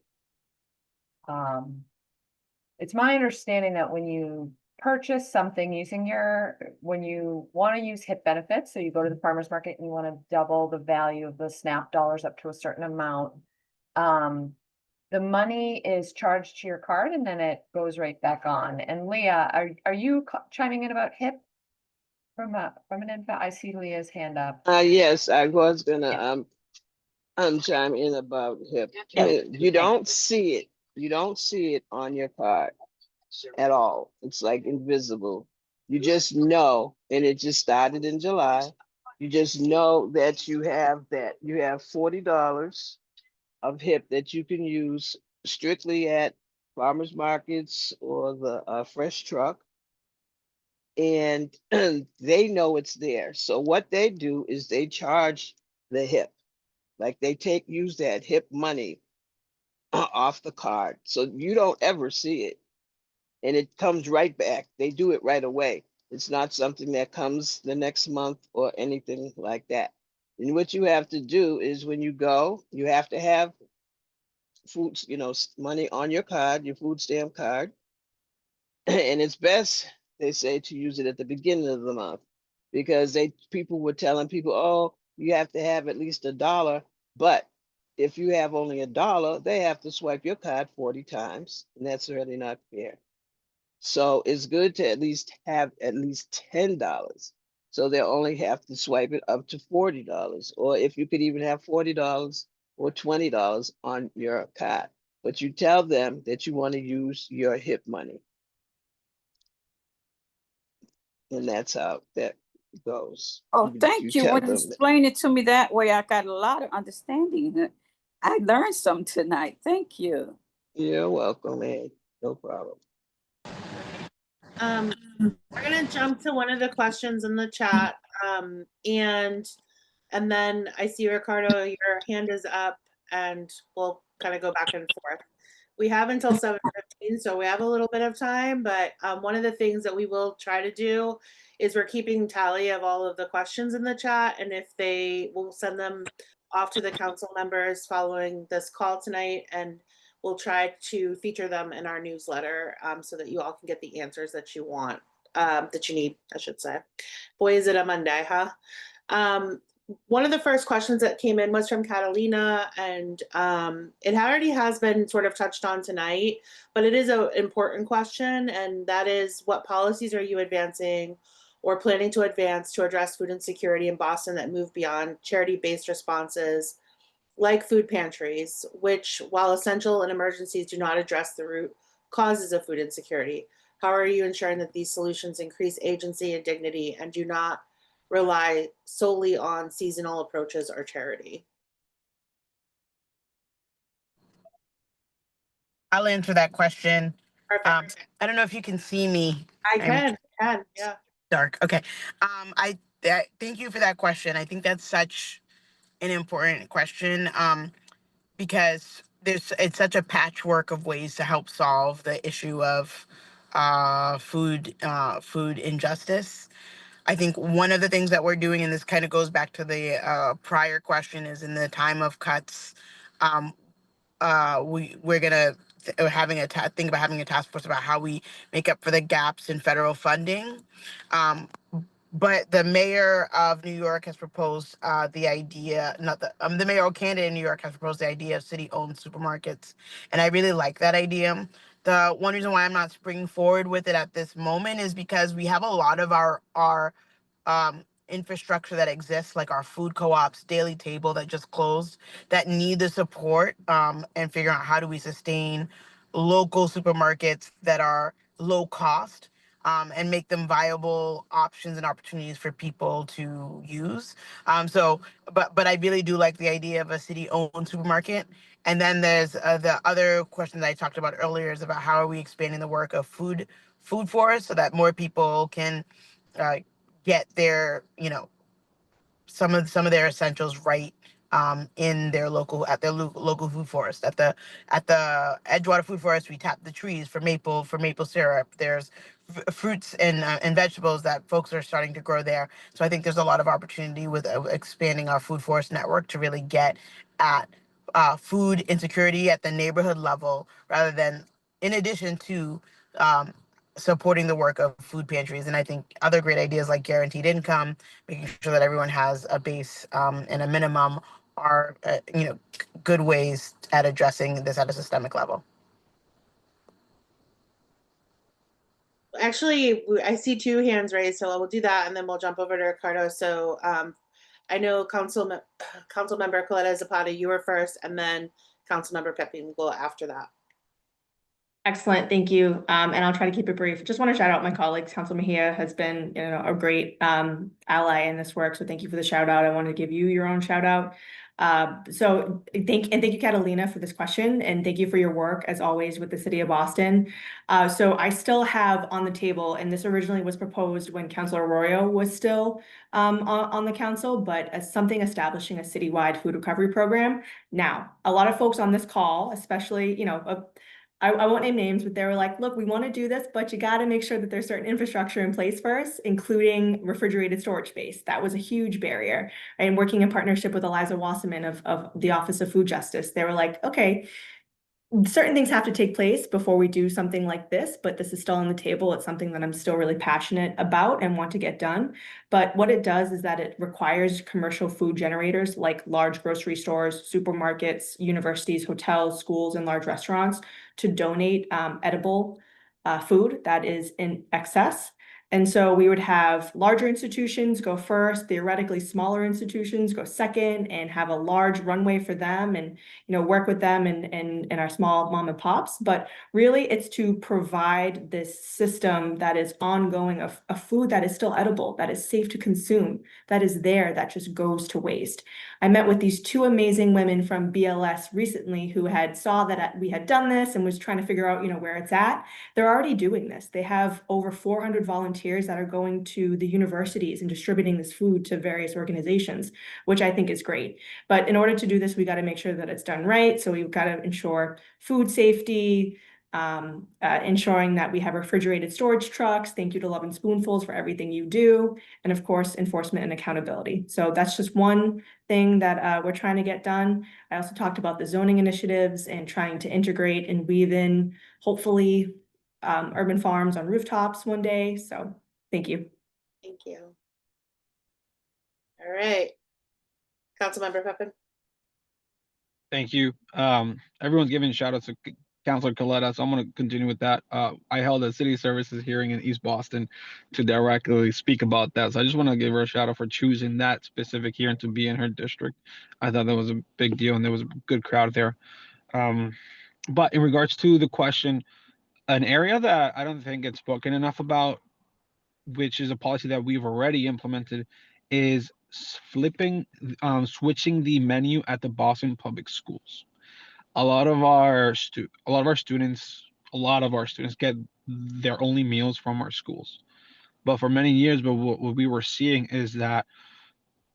It's my understanding that when you purchase something using when you want to use HIP benefits, so you go to the farmer's market and you want to double the value of the SNAP dollars up to a certain amount, the money is charged to your card and then it goes right back on. And Leah, are you chiming in about HIP from an info? I see Leah's hand up. Yes, I was gonna chime in about HIP. You don't see it. You don't see it on your card at all. It's like invisible. You just know, and it just started in July. You just know that you have $40 of HIP that you can use strictly at farmers markets or the fresh truck. And they know it's there. So what they do is they charge the HIP. Like they use that HIP money off the card. So you don't ever see it. And it comes right back. They do it right away. It's not something that comes the next month or anything like that. And what you have to do is when you go, you have to have food, money on your card, your food stamp card. And it's best, they say, to use it at the beginning of the month because people were telling people, oh, you have to have at least $1. But if you have only $1, they have to swipe your card 40 times, and that's really not fair. So it's good to at least have at least $10. So they'll only have to swipe it up to $40. Or if you could even have $40 or $20 on your card. But you tell them that you want to use your HIP money. And that's how that goes. Oh, thank you. tell When you them explain it to me that way, I got a lot of understanding. I learned something tonight. Thank you. You're welcome, man. No problem. We're gonna jump to one of the questions in the chat. And then I see Ricardo, your hand is up, and we'll kind of go back and forth. We have until 7:15, so we have a little bit of time, but one of the things that we will try to do is we're keeping tally of all of the questions in the chat, and if we'll send them off to the council members following this call tonight, and we'll try to feature them in our newsletter so that you all can get the answers that you want, that you need, I should say. Boy, is it a Monday, huh? One of the first questions that came in was from Catalina, and it already has been sort of touched on tonight, but it is an important question, and that is, what policies are you advancing or planning to advance to address food insecurity in Boston that move beyond charity-based responses like food pantries, which, while essential in emergencies, do not address the root causes of food insecurity? How are you ensuring that these solutions increase agency and dignity and do not rely solely on seasonal approaches or charity? I'll answer that question. Perfect. I don't know if you can see me. I can, yeah. Dark. Okay. I thank you for that question. I think that's such an important question because it's such a patchwork of ways to help solve the issue of food injustice. I think one of the things that we're doing, and this kind of goes back to the prior question, is in the time of cuts, um, we're gonna think about having a task force about how we make up for the gaps in federal funding. But the mayor of New York has proposed the idea, not the mayoral candidate in New York has proposed the idea of city-owned supermarkets, and I really like that idea. The one reason why I'm not springing forward with it at this moment is because we have a lot of our infrastructure that exists, like our food co-ops, Daily Table that just closed, that need the support, and figure out how do we sustain local supermarkets that are low cost, and make them viable options and opportunities for people to use. But I really do like the idea of a city-owned supermarket. And then there's the other question that I talked about earlier is about how are we expanding the work of food forests so that more people can uh, get their, some of their essentials right, in their local food forest. At the Edgewater Food Forest, we tap the trees for maple syrup. There's fruits and vegetables that folks are starting to grow there. So I think there's a lot of opportunity with expanding our food forest network to really get at food insecurity at the neighborhood level, rather than in addition to um, supporting the work of food pantries. And I think other great ideas like guaranteed income, making sure that everyone has a base, and a minimum, are good ways at addressing this at a systemic level. Actually, I see two hands raised, so we'll do that, and then we'll jump over to Ricardo. So I know Council Member Coletta Zapata, you were first, and then Council Member Pepe will go after that. Excellent, thank you. And I'll try to keep it brief. Just want to shout out my colleagues. Council Mejia has been, a great ally in this work. So thank you for the shout out. I want to give you your own shout out. So thank you, Catalina, for this question, and thank you for your work as always with the City of Boston. So I still have on the table, and this originally was proposed when Councilor Arroyo was still on the council, but as something establishing a citywide food recovery program. Now, a lot of folks on this call, especially, I won't name names, but they were like, look, we want to do this, but you got to make sure that there's certain infrastructure in place first, including refrigerated storage space. That was a huge barrier. And working in partnership with Eliza Wasserman of the Office of Food Justice, they were like, okay, certain things have to take place before we do something like this, but this is still on the table. It's something that I'm still really passionate about and want to get done. But what it does is that it requires commercial food generators like large grocery stores, supermarkets, universities, hotels, schools, and large restaurants to donate edible food that is in excess. And so we would have larger institutions go first, theoretically smaller institutions go second, and have a large runway for them, and work with them and our small mom and pops. But really, it's to provide this system that is ongoing of food that is still edible, that is safe to consume, that is there, that just goes to waste. I met with these two amazing women from BLS recently who had saw that we had done this and was trying to figure out, where it's at. They're already doing this. They have over 400 volunteers that are going to the universities and distributing this food to various organizations, which I think is great. But in order to do this, we got to make sure that it's done right. So we've got to ensure food safety, ensuring that we have refrigerated storage trucks. Thank you to Love and Spoonfuls for everything you do. And of course, enforcement and accountability. So that's just one thing that we're trying to get done. I also talked about the zoning initiatives and trying to integrate and weave in, hopefully, urban farms on rooftops one day. So thank you. Thank you. All right. Councilmember Pepe. Thank you. Everyone's giving shout outs to Councilor Coletta, so I'm going to continue with that. I held a city services hearing in East Boston to directly speak about that. So I just want to give her a shout out for choosing that specific hearing to be in her district. I thought that was a big deal and there was a good crowd there. But in regards to the question, an area that I don't think gets spoken enough about, which is a policy that we've already implemented, is switching the menu at the Boston Public Schools. A lot of our students get their only meals from our schools. But for many years, what we were seeing is that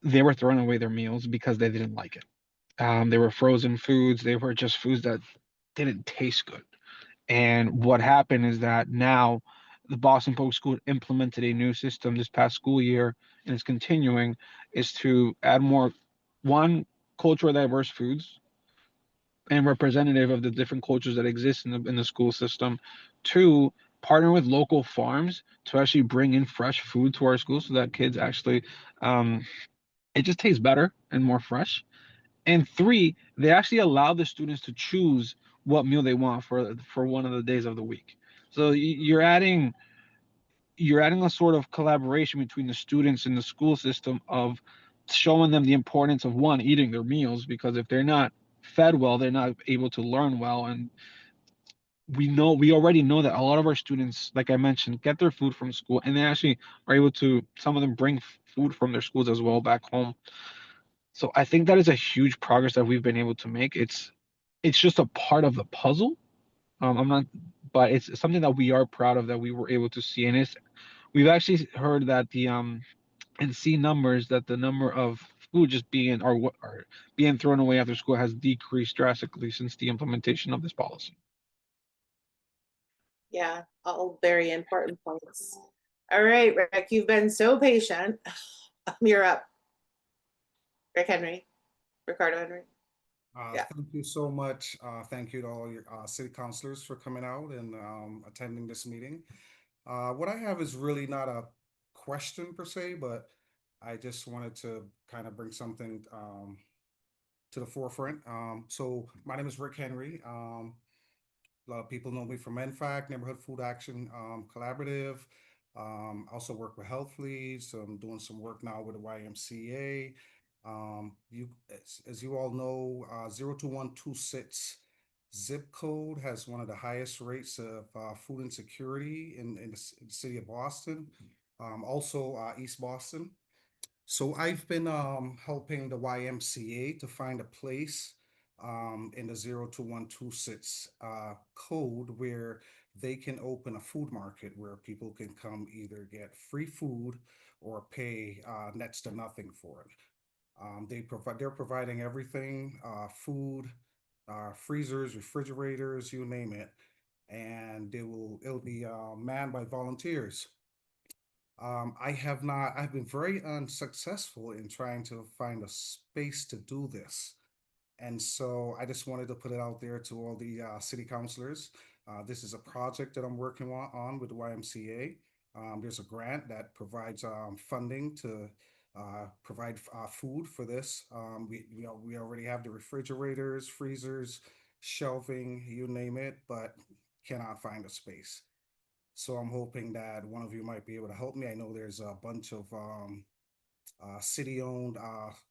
they were throwing away their meals because they didn't like it. They were frozen foods. They were just foods that didn't taste good. And what happened is that now the Boston Public School implemented a new system this past school year and is continuing is to add more, one, culturally diverse foods and representative of the different cultures that exist in the school system. Two, partner with local farms to actually bring in fresh food to our schools so that kids actually, it just tastes better and more fresh. And three, they actually allow the students to choose what meal they want for one of the days of the week. So you're adding a sort of collaboration between the students and the school system of showing them the importance of one, eating their meals, because if they're not fed well, they're not able to learn well. And we already know that a lot of our students, like I mentioned, get their food from school, and they actually are able to, some of them bring food from their schools as well back home. So I think that is a huge progress that we've been able to make. It's just a part of the puzzle. I'm not, but it's something that we are proud of that we were able to see. And we've actually heard that and see numbers that the number of food just being or being thrown away after school has decreased drastically since the implementation of this policy. Yeah, all very important points. All right, Rick, you've been so patient. You're up. Rick Henry, Ricardo Henry. Yeah. Thank you so much. Thank you to all your city councilors for coming out and attending this meeting. What I have is really not a question per se, but I just wanted to kind of bring something to the forefront. So my name is Rick Henry. A lot of people know me from NFAC, Neighborhood Food Action Collaborative. Also work with Health Leads. I'm doing some work now with the YMCA. As you all know, 02126 zip code has one of the highest rates of food insecurity in the city of Boston. Also East Boston. So I've been helping the YMCA to find a place in the 02126 code where they can open a food market where people can come either get free food or pay next to nothing for it. They're providing everything, food, freezers, refrigerators, you name it, and it'll be manned by volunteers. I've been very unsuccessful in trying to find a space to do this. And so I just wanted to put it out there to all the city councilors. This is a project that I'm working on with the YMCA. There's a grant that provides funding to provide food for this. We already have the refrigerators, freezers, shelving, you name it, but cannot find a space. So I'm hoping that one of you might be able to help me. I know there's a bunch of city-owned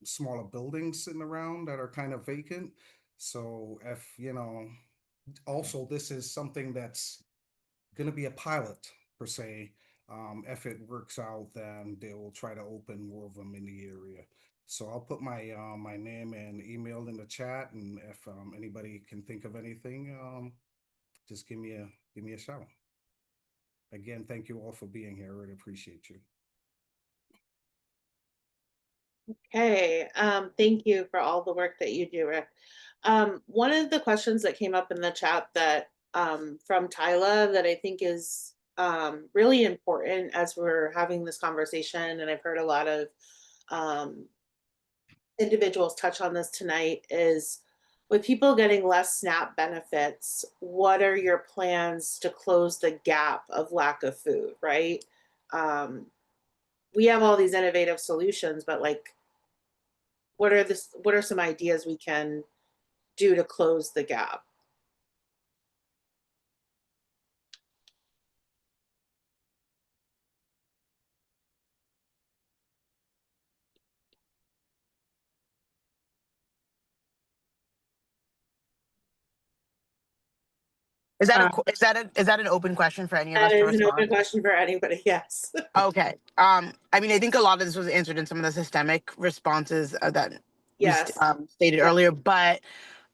smaller buildings sitting around that are kind of vacant. So if, also this is something that's going to be a pilot per se. If it works out, then they will try to open more of them in the area. So I'll put my my name and email in the chat, and if anybody can think of anything, just give me a shout. Again, thank you all for being here. I really appreciate you. Okay, thank you for all the work that you do, Rick. One of the questions that came up in the chat that from Tyla that I think is really important as we're having this conversation, and I've heard a lot of individuals touch on this tonight, is with people getting less SNAP benefits, what are your plans to close the gap of lack of food, right? We have all these innovative solutions, but like, what are some ideas we can do to close the gap? Is that an open question for any of us That to is an open respond? question for anybody, yes. Okay. I mean, I think a lot of this was answered in some of the systemic responses that Yes. stated earlier, but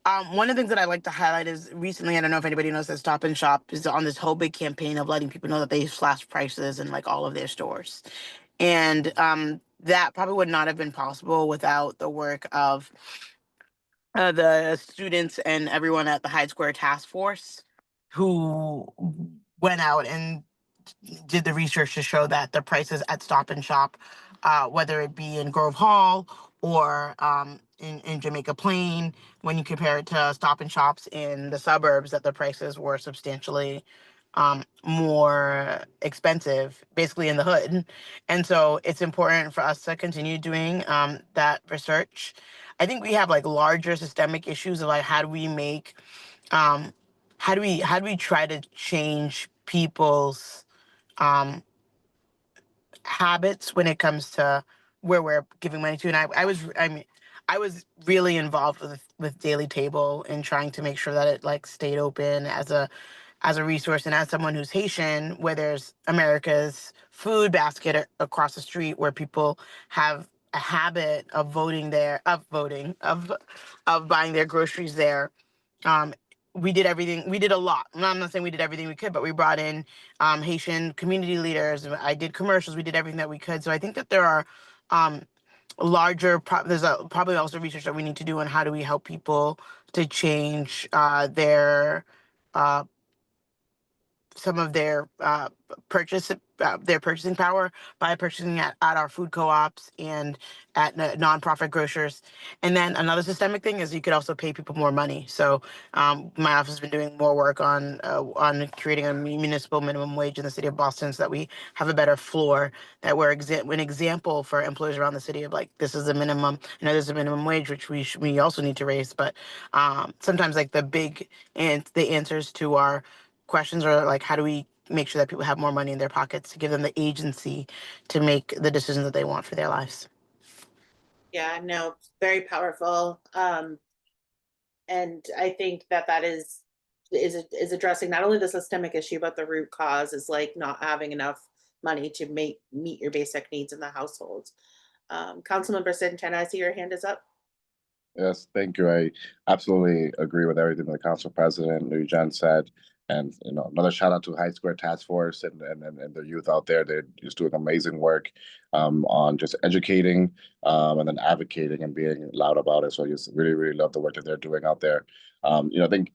one of the things that I like to highlight is recently, I don't know if anybody knows that Stop and Shop is on this whole big campaign of letting people know that they slashed prices in like all of their stores. And that probably would not have been possible without the work of the students and everyone at the Hyde Square Task Force who went out and did the research to show that the prices at Stop and Shop, whether it be in Grove Hall or in Jamaica Plain, when you compare it to Stop and Shops in the suburbs, that the prices were substantially more expensive, basically in the hood. And so it's important for us to continue doing that research. I think we have like larger systemic issues of like how do we make how do we try to change people's habits when it comes to where we're giving money to. And I was really involved with Daily Table and trying to make sure that it like stayed open as a resource, and as someone who's Haitian, where there's America's food basket across the street, where people have a habit of voting there, of buying their groceries there. We did everything. We did a lot. I'm not saying we did everything we could, but we brought in Haitian community leaders. I did commercials. We did everything that we could. So I think that there are there's probably also research that we need to do on how do we help people to change some of their their purchasing power by purchasing at our food co-ops and at nonprofit grocers. And then another systemic thing is you could also pay people more money. So my office has been doing more work on creating a municipal minimum wage in the city of Boston, so that we have a better floor, that we're an example for employers around the city of like, this is a minimum. You know, there's a minimum wage, which we also need to raise. But sometimes like the answers to our questions are like, how do we make sure that people have more money in their pockets to give them the agency to make the decisions that they want for their lives? Yeah, no, very powerful. And I think that is addressing not only the systemic issue, but the root cause is like not having enough money to meet your basic needs in the household. Councilmember Santana, I see your hand is up. Yes, thank you. I absolutely agree with everything the Council President Leujeune said. And another shout out to High Square Task Force and the youth out there. They're just doing amazing work on just educating and then advocating and being loud about it. So I just really, really love the work that they're doing out there. I think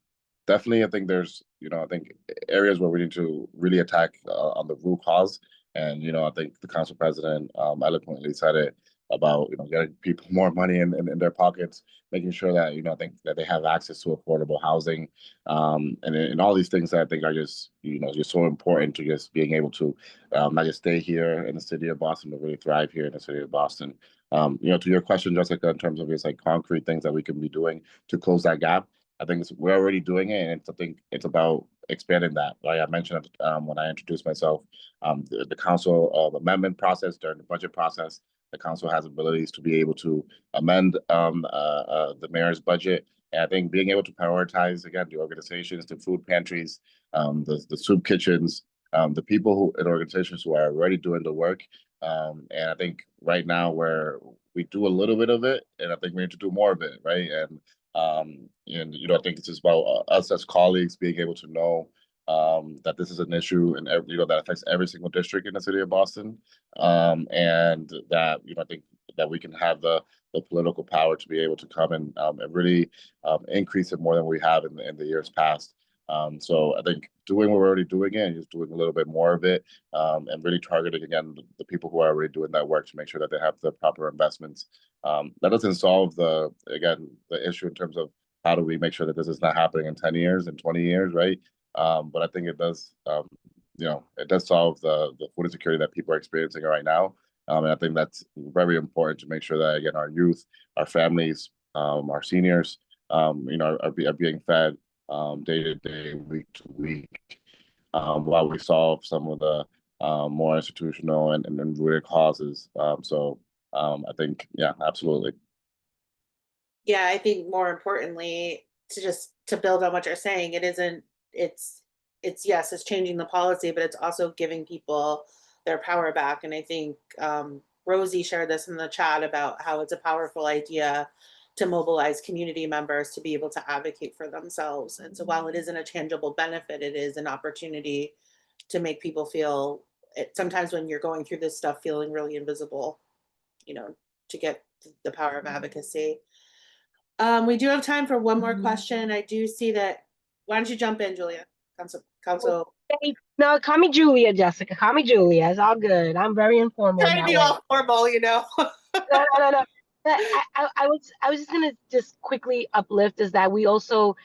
there's I think areas where we need to really attack on the root cause. And I think the Council President eloquently said it about getting people more money in their pockets, making sure that I think that they have access to affordable housing, and all these things that I think are just just so important to just being able to not just stay here in the city of Boston, but really thrive here in the city of Boston. To your question, Jessica, in terms of just like concrete things that we can be doing to close that gap, I think we're already doing it, and I think it's about expanding that. Like I mentioned when I introduced myself, the council amendment process during the budget process. The council has abilities to be able to amend the mayor's budget. And I think being able to prioritize, again, the organizations, the food pantries, the soup kitchens, the people in organizations who are already doing the work. And I think right now where we do a little bit of it, and I think we need to do more of it, right? And I think it's just about us as colleagues being able to know that this is an issue and that affects every single district in the city of Boston, and that I think that we can have the political power to be able to come and really increase it more than we have in the years past. So I think doing what we're already doing it and just doing a little bit more of it, and really targeting again the people who are already doing that work to make sure that they have the proper investments. That doesn't solve the issue in terms of how do we make sure that this is not happening in 10 years and 20 years, right? But I think it does, it does solve the food insecurity that people are experiencing right now. And I think that's very important to make sure that, again, our youth, our families, our seniors, are being fed day to day, week to week, while we solve some of the more institutional and rooted causes. I think, yeah, absolutely. Yeah, I think more importantly, to build on what you're saying, it's yes, it's changing the policy, but it's also giving people their power back. And I think Rosie shared this in the chat about how it's a powerful idea to mobilize community members to be able to advocate for themselves. And so while it isn't a tangible benefit, it is an opportunity to make people feel sometimes when you're going through this stuff, feeling really invisible, to get the power of advocacy. We do have time for one more question. I do see that. Why don't you jump in, Julia? Council Hey, no, call me Julia, Jessica. Call me Julia. It's all good. I'm very informal in Trying to that be way. all formal, you know. No, no, no, no. But I was just gonna just quickly uplift is that we also,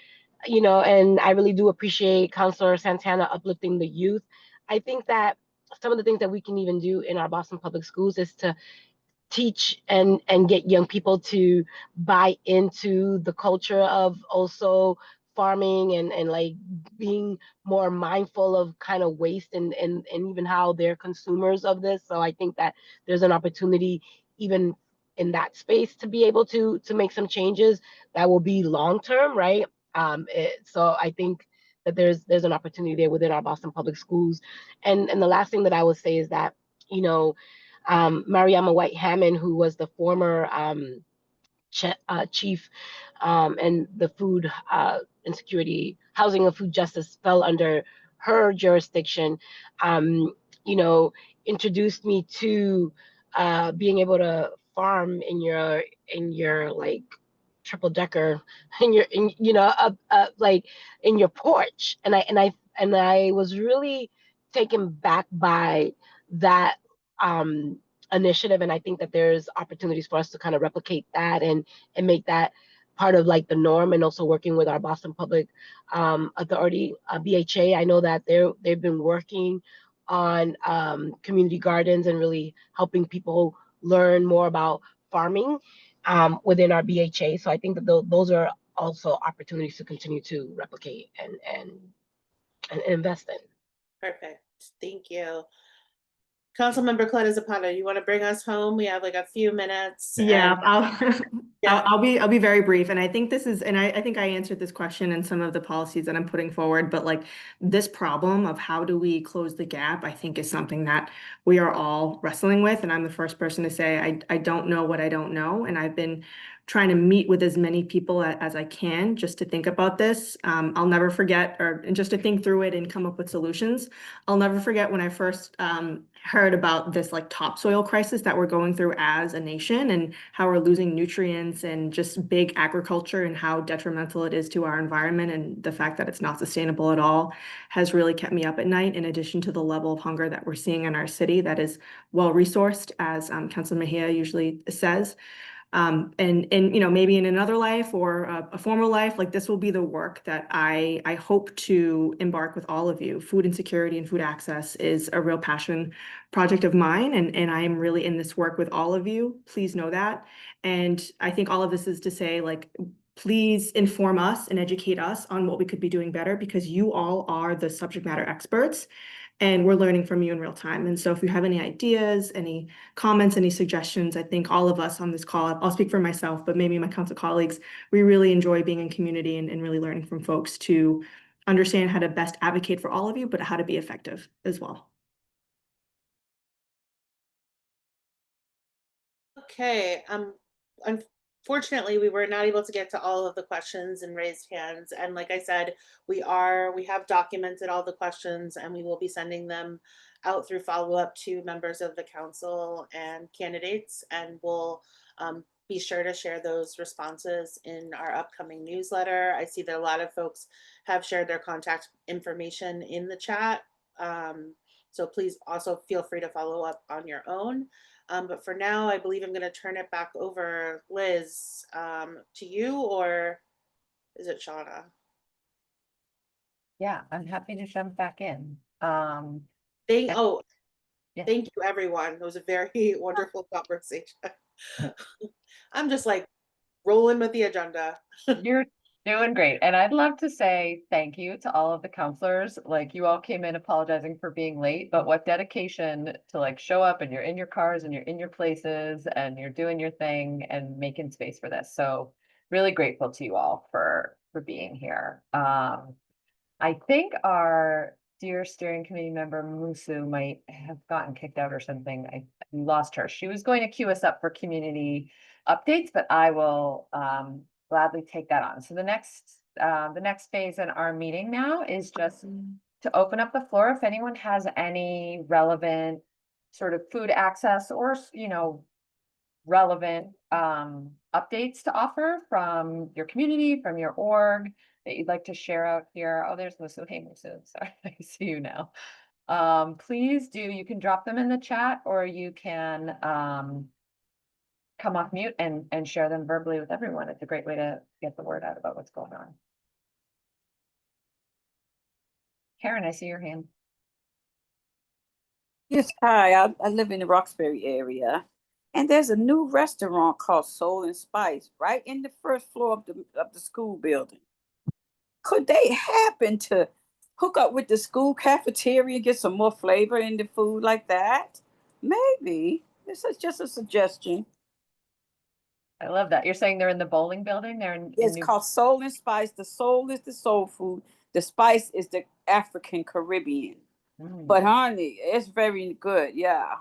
and I really do appreciate Councilor Santana uplifting the youth. I think that some of the things that we can even do in our Boston Public Schools is to teach and get young people to buy into the culture of also farming and like being more mindful of kind of waste and even how they're consumers of this. So I think that there's an opportunity even in that space to be able to make some changes that will be long term, right? So I think that there's an opportunity there within our Boston Public Schools. And the last thing that I would say is that, you know, Mariama White Hammond, who was the former chief and the food insecurity, housing and food justice fell under her jurisdiction, um, you know, introduced me to being able to farm in your like triple decker like in your porch, and I was really taken back by that um initiative, and I think that there's opportunities for us to kind of replicate that and make that part of like the norm, and also working with our Boston Public Authority, BHA. I know that they've been working on community gardens and really helping people learn more about farming within our BHA. So I think that those are also opportunities to continue to replicate and invest in. Perfect. Thank you. Councilmember Coletta Zapata, you want to bring us home? We have like a few minutes. Yeah, Yeah. I'll be very brief. And I think this is, and I think I answered this question in some of the policies that I'm putting forward, but like this problem of how do we close the gap, I think is something that we are all wrestling with. And I'm the first person to say, I don't know what I don't know. And I've been trying to meet with as many people as I can just to think about this. I'll never forget, or just to think through it and come up with solutions. I'll never forget when I first heard about this like topsoil crisis that we're going through as a nation, and how we're losing nutrients and just big agriculture and how detrimental it is to our environment, and the fact that it's not sustainable at all has really kept me up at night, in addition to the level of hunger that we're seeing in our city that is well resourced, as Councilor Meija usually says. And maybe in another life or a former life, like this will be the work that I hope to embark with all of you. Food insecurity and food access is a real passion project of mine, and I am really in this work with all of you. Please know that. And I think all of this is to say, like, please inform us and educate us on what we could be doing better, because you all are the subject matter experts. And we're learning from you in real time. And so if you have any ideas, any comments, any suggestions, I think all of us on this call, I'll speak for myself, but maybe my council colleagues, we really enjoy being in community and really learning from folks to understand how to best advocate for all of you, but how to be effective as well. Okay. Unfortunately, we were not able to get to all of the questions and raised hands. And like I said, we have documented all the questions, and we will be sending them out through follow-up to members of the council and candidates. And we'll be sure to share those responses in our upcoming newsletter. I see that a lot of folks have shared their contact information in the chat. So please also feel free to follow up on your own. But for now, I believe I'm going to turn it back over, Liz, to you, or is it Shauna? Yeah, I'm happy to jump back in. Thank Yeah. you, everyone. It was a very wonderful conversation. I'm just like rolling with the agenda. You're doing great. And I'd love to say thank you to all of the counselors. Like, you all came in apologizing for being late, but what dedication to like show up, and you're in your cars and you're in your places and you're doing your thing and making space for this. So really grateful to you all for being here. I think our dear steering committee member Musu might have gotten kicked out or something. We lost her. She was going to queue us up for community updates, but I will gladly take that on. So the next phase in our meeting now is just to open up the floor. If anyone has any relevant sort of food access or relevant updates to offer from your community, from your org that you'd like to share out here. Oh, there's Musu. Hey, Musu. Sorry, I see you now. Please do. You can drop them in the chat, or you can come off mute and share them verbally with everyone. It's a great way to get the word out about what's going on. Karen, I see your hand. Yes, hi. I live in the Roxbury area, and there's a new restaurant called Soul and Spice right in the first floor of the school building. Could they happen to hook up with the school cafeteria and get some more flavor in the food like that? Maybe. This is just a suggestion. I love that. You're saying they're in the bowling building? They're in It's New. called Soul and Spice. The soul is the soul food. The spice is the African Caribbean. But honey, it's very good. Yeah.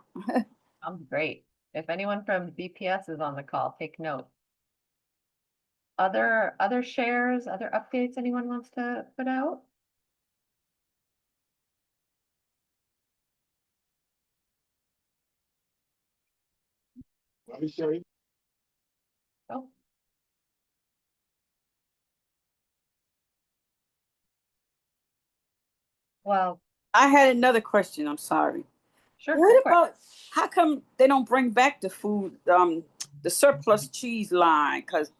Sounds great. If anyone from BPS is on the call, take note. Other shares, other updates anyone wants to put out? Let me show you. Oh. Well, I had another question. I'm sorry. Sure. What about how come they don't bring back the food, the surplus cheese line? Because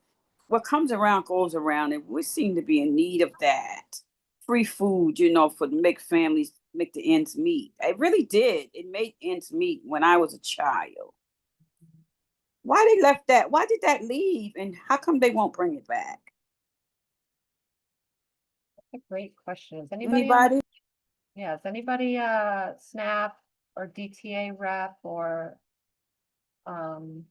what comes around goes around, and we seem to be in need of that free food, for to make families make the ends meet. It really did. It made ends meet when I was a child. Why they left that? Why did that leave? And how come they won't bring it back? That's a great question. Is anybody? Anybody? Is anybody SNAP or DTA rep or kind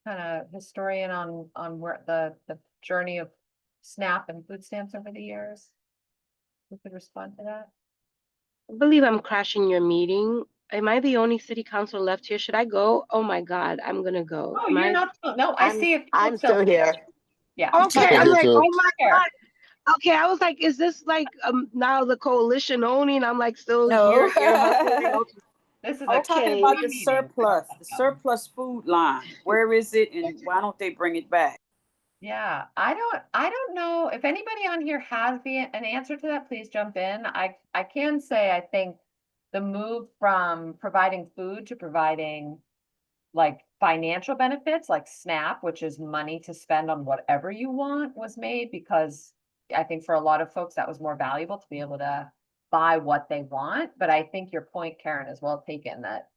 of historian on where the journey of SNAP and food stamps over the years? Who could respond to that? I believe I'm crashing your meeting. Am I the only city council left here? Should I go? Oh my God, I'm gonna go. Oh, Am you're I? not. No, I see if I'm still here. Yeah. Okay, I'm I'm here like, too. oh my God. Okay, I was like, is this like now the coalition only? And I'm like still No. here hustling. Okay. This is I'm talking Okay. about the surplus food line. Where is it, and why don't they bring it back? Yeah, I don't know if anybody on here has an answer to that, please jump in. I can say I think the move from providing food to providing like financial benefits like SNAP, which is money to spend on whatever you want, was made because I think for a lot of folks that was more valuable to be able to buy what they want. But I think your point, Karen, is well taken that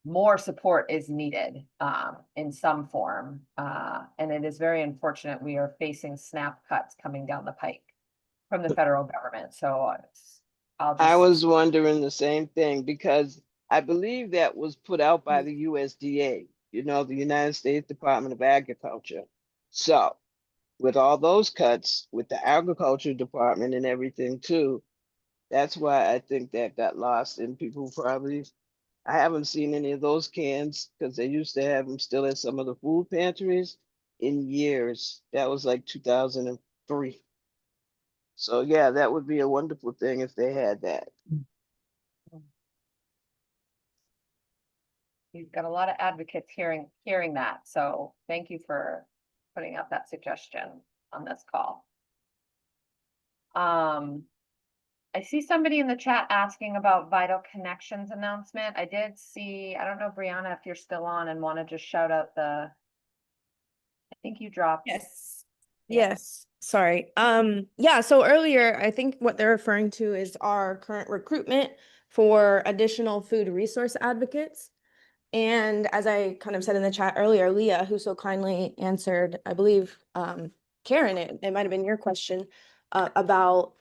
more support is needed in some form. And it is very unfortunate we are facing SNAP cuts coming down the pike from the federal government. So I was wondering the same thing because I believe that was put out by the USDA, the United States Department of Agriculture. So with all those cuts with the agriculture department and everything too, that's why I think that got lost and people probably, I haven't seen any of those cans because they used to have them still at some of the food pantries in years. That was like 2003. So yeah, that would be a wonderful thing if they had that. You've got a lot of advocates hearing that. So thank you for putting out that suggestion on this call. I see somebody in the chat asking about Vital Connections announcement. I did see, I don't know, Brianna, if you're still on and want to just shout out I think you dropped. Yes. Yes. Sorry. Yeah, so earlier, I think what they're referring to is our current recruitment for additional food resource advocates. And as I kind of said in the chat earlier, Leah, who so kindly answered, I believe, Karen, it might have been your question about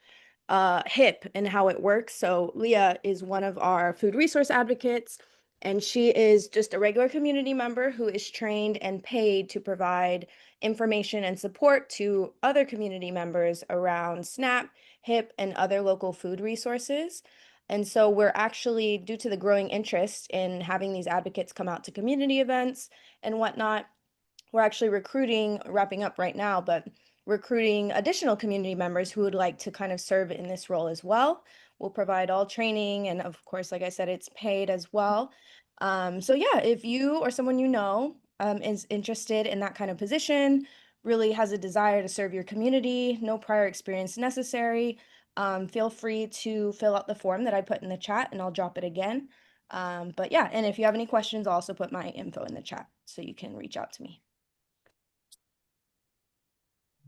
HIP and how it works. So Leah is one of our food resource advocates, and she is just a regular community member who is trained and paid to provide information and support to other community members around SNAP, HIP, and other local food resources. And so we're actually, due to the growing interest in having these advocates come out to community events and whatnot, we're actually wrapping up right now, but recruiting additional community members who would like to kind of serve in this role as well. We'll provide all training, and of course, like I said, it's paid as well. So yeah, if you or someone you know is interested in that kind of position, really has a desire to serve your community, no prior experience necessary, feel free to fill out the form that I put in the chat and I'll drop it again. But yeah, and if you have any questions, I'll also put my info in the chat so you can reach out to me.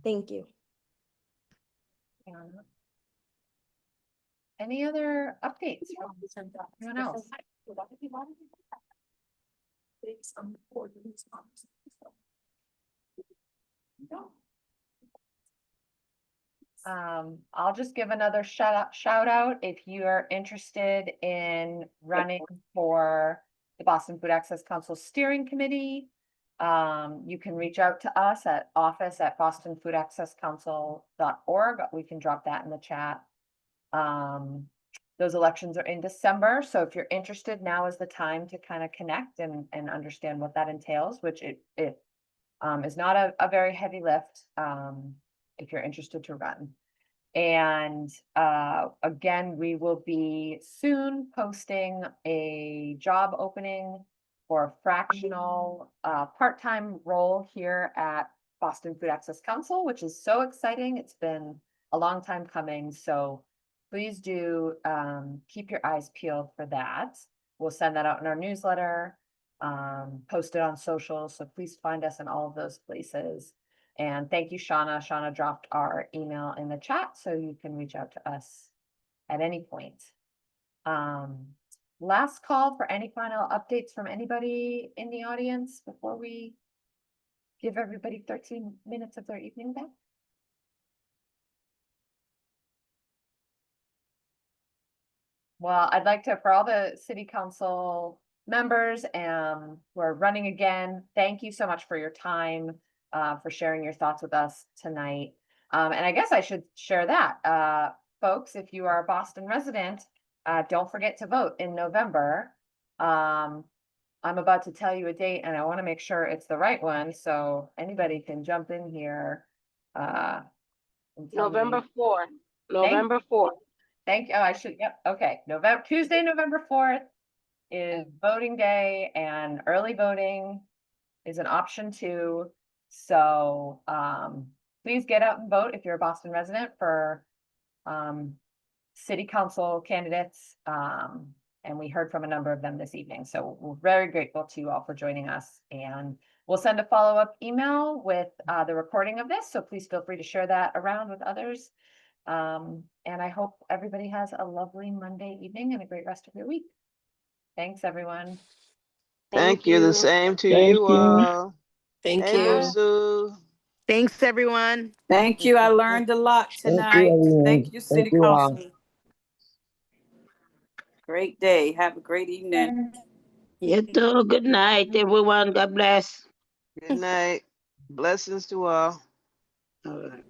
Thank you. Any other updates from anyone else? I'll just give another shout out if you are interested in running for the Boston Food Access Council Steering Committee. You can reach out to us at office@bostonfoodaccesscouncil.org. We can drop that in the chat. Those elections are in December, so if you're interested, now is the time to kind of connect and understand what that entails, which it is not a very heavy lift if you're interested to run. And again, we will be soon posting a job opening for a fractional part-time role here at Boston Food Access Council, which is so exciting. It's been a long time coming, so please do keep your eyes peeled for that. We'll send that out in our newsletter, post it on social, so please find us in all of those places. And thank you, Shauna. Shauna dropped our email in the chat, so you can reach out to us at any point. Last call for any final updates from anybody in the audience before we give everybody 13 minutes of their evening back. Well, I'd like to, for all the city council members who are running again, thank you so much for your time, for sharing your thoughts with us tonight. And I guess I should share that, folks, if you are a Boston resident, don't forget to vote in November. I'm about to tell you a date and I want to make sure it's the right one. So anybody can jump in here. And tell November me. 4th. November 4th. Thank you. Oh, I should, yep. Okay. Tuesday, November 4th is voting day, and early voting is an option too. So please get out and vote if you're a Boston resident for city council candidates. And we heard from a number of them this evening. So we're very grateful to you all for joining us, and we'll send a follow-up email with the recording of this. So please feel free to share that around with others. And I hope everybody has a lovely Monday evening and a great rest of your week. Thanks, everyone. Thank you. The same to you all. Thank Hey, you. Ruthzee. Thanks, everyone. Thank you. I learned a lot tonight. Thank you, City Council. Great day. Have a great evening. You too. Good night, everyone. God bless. Good night. Blessings to all. All right.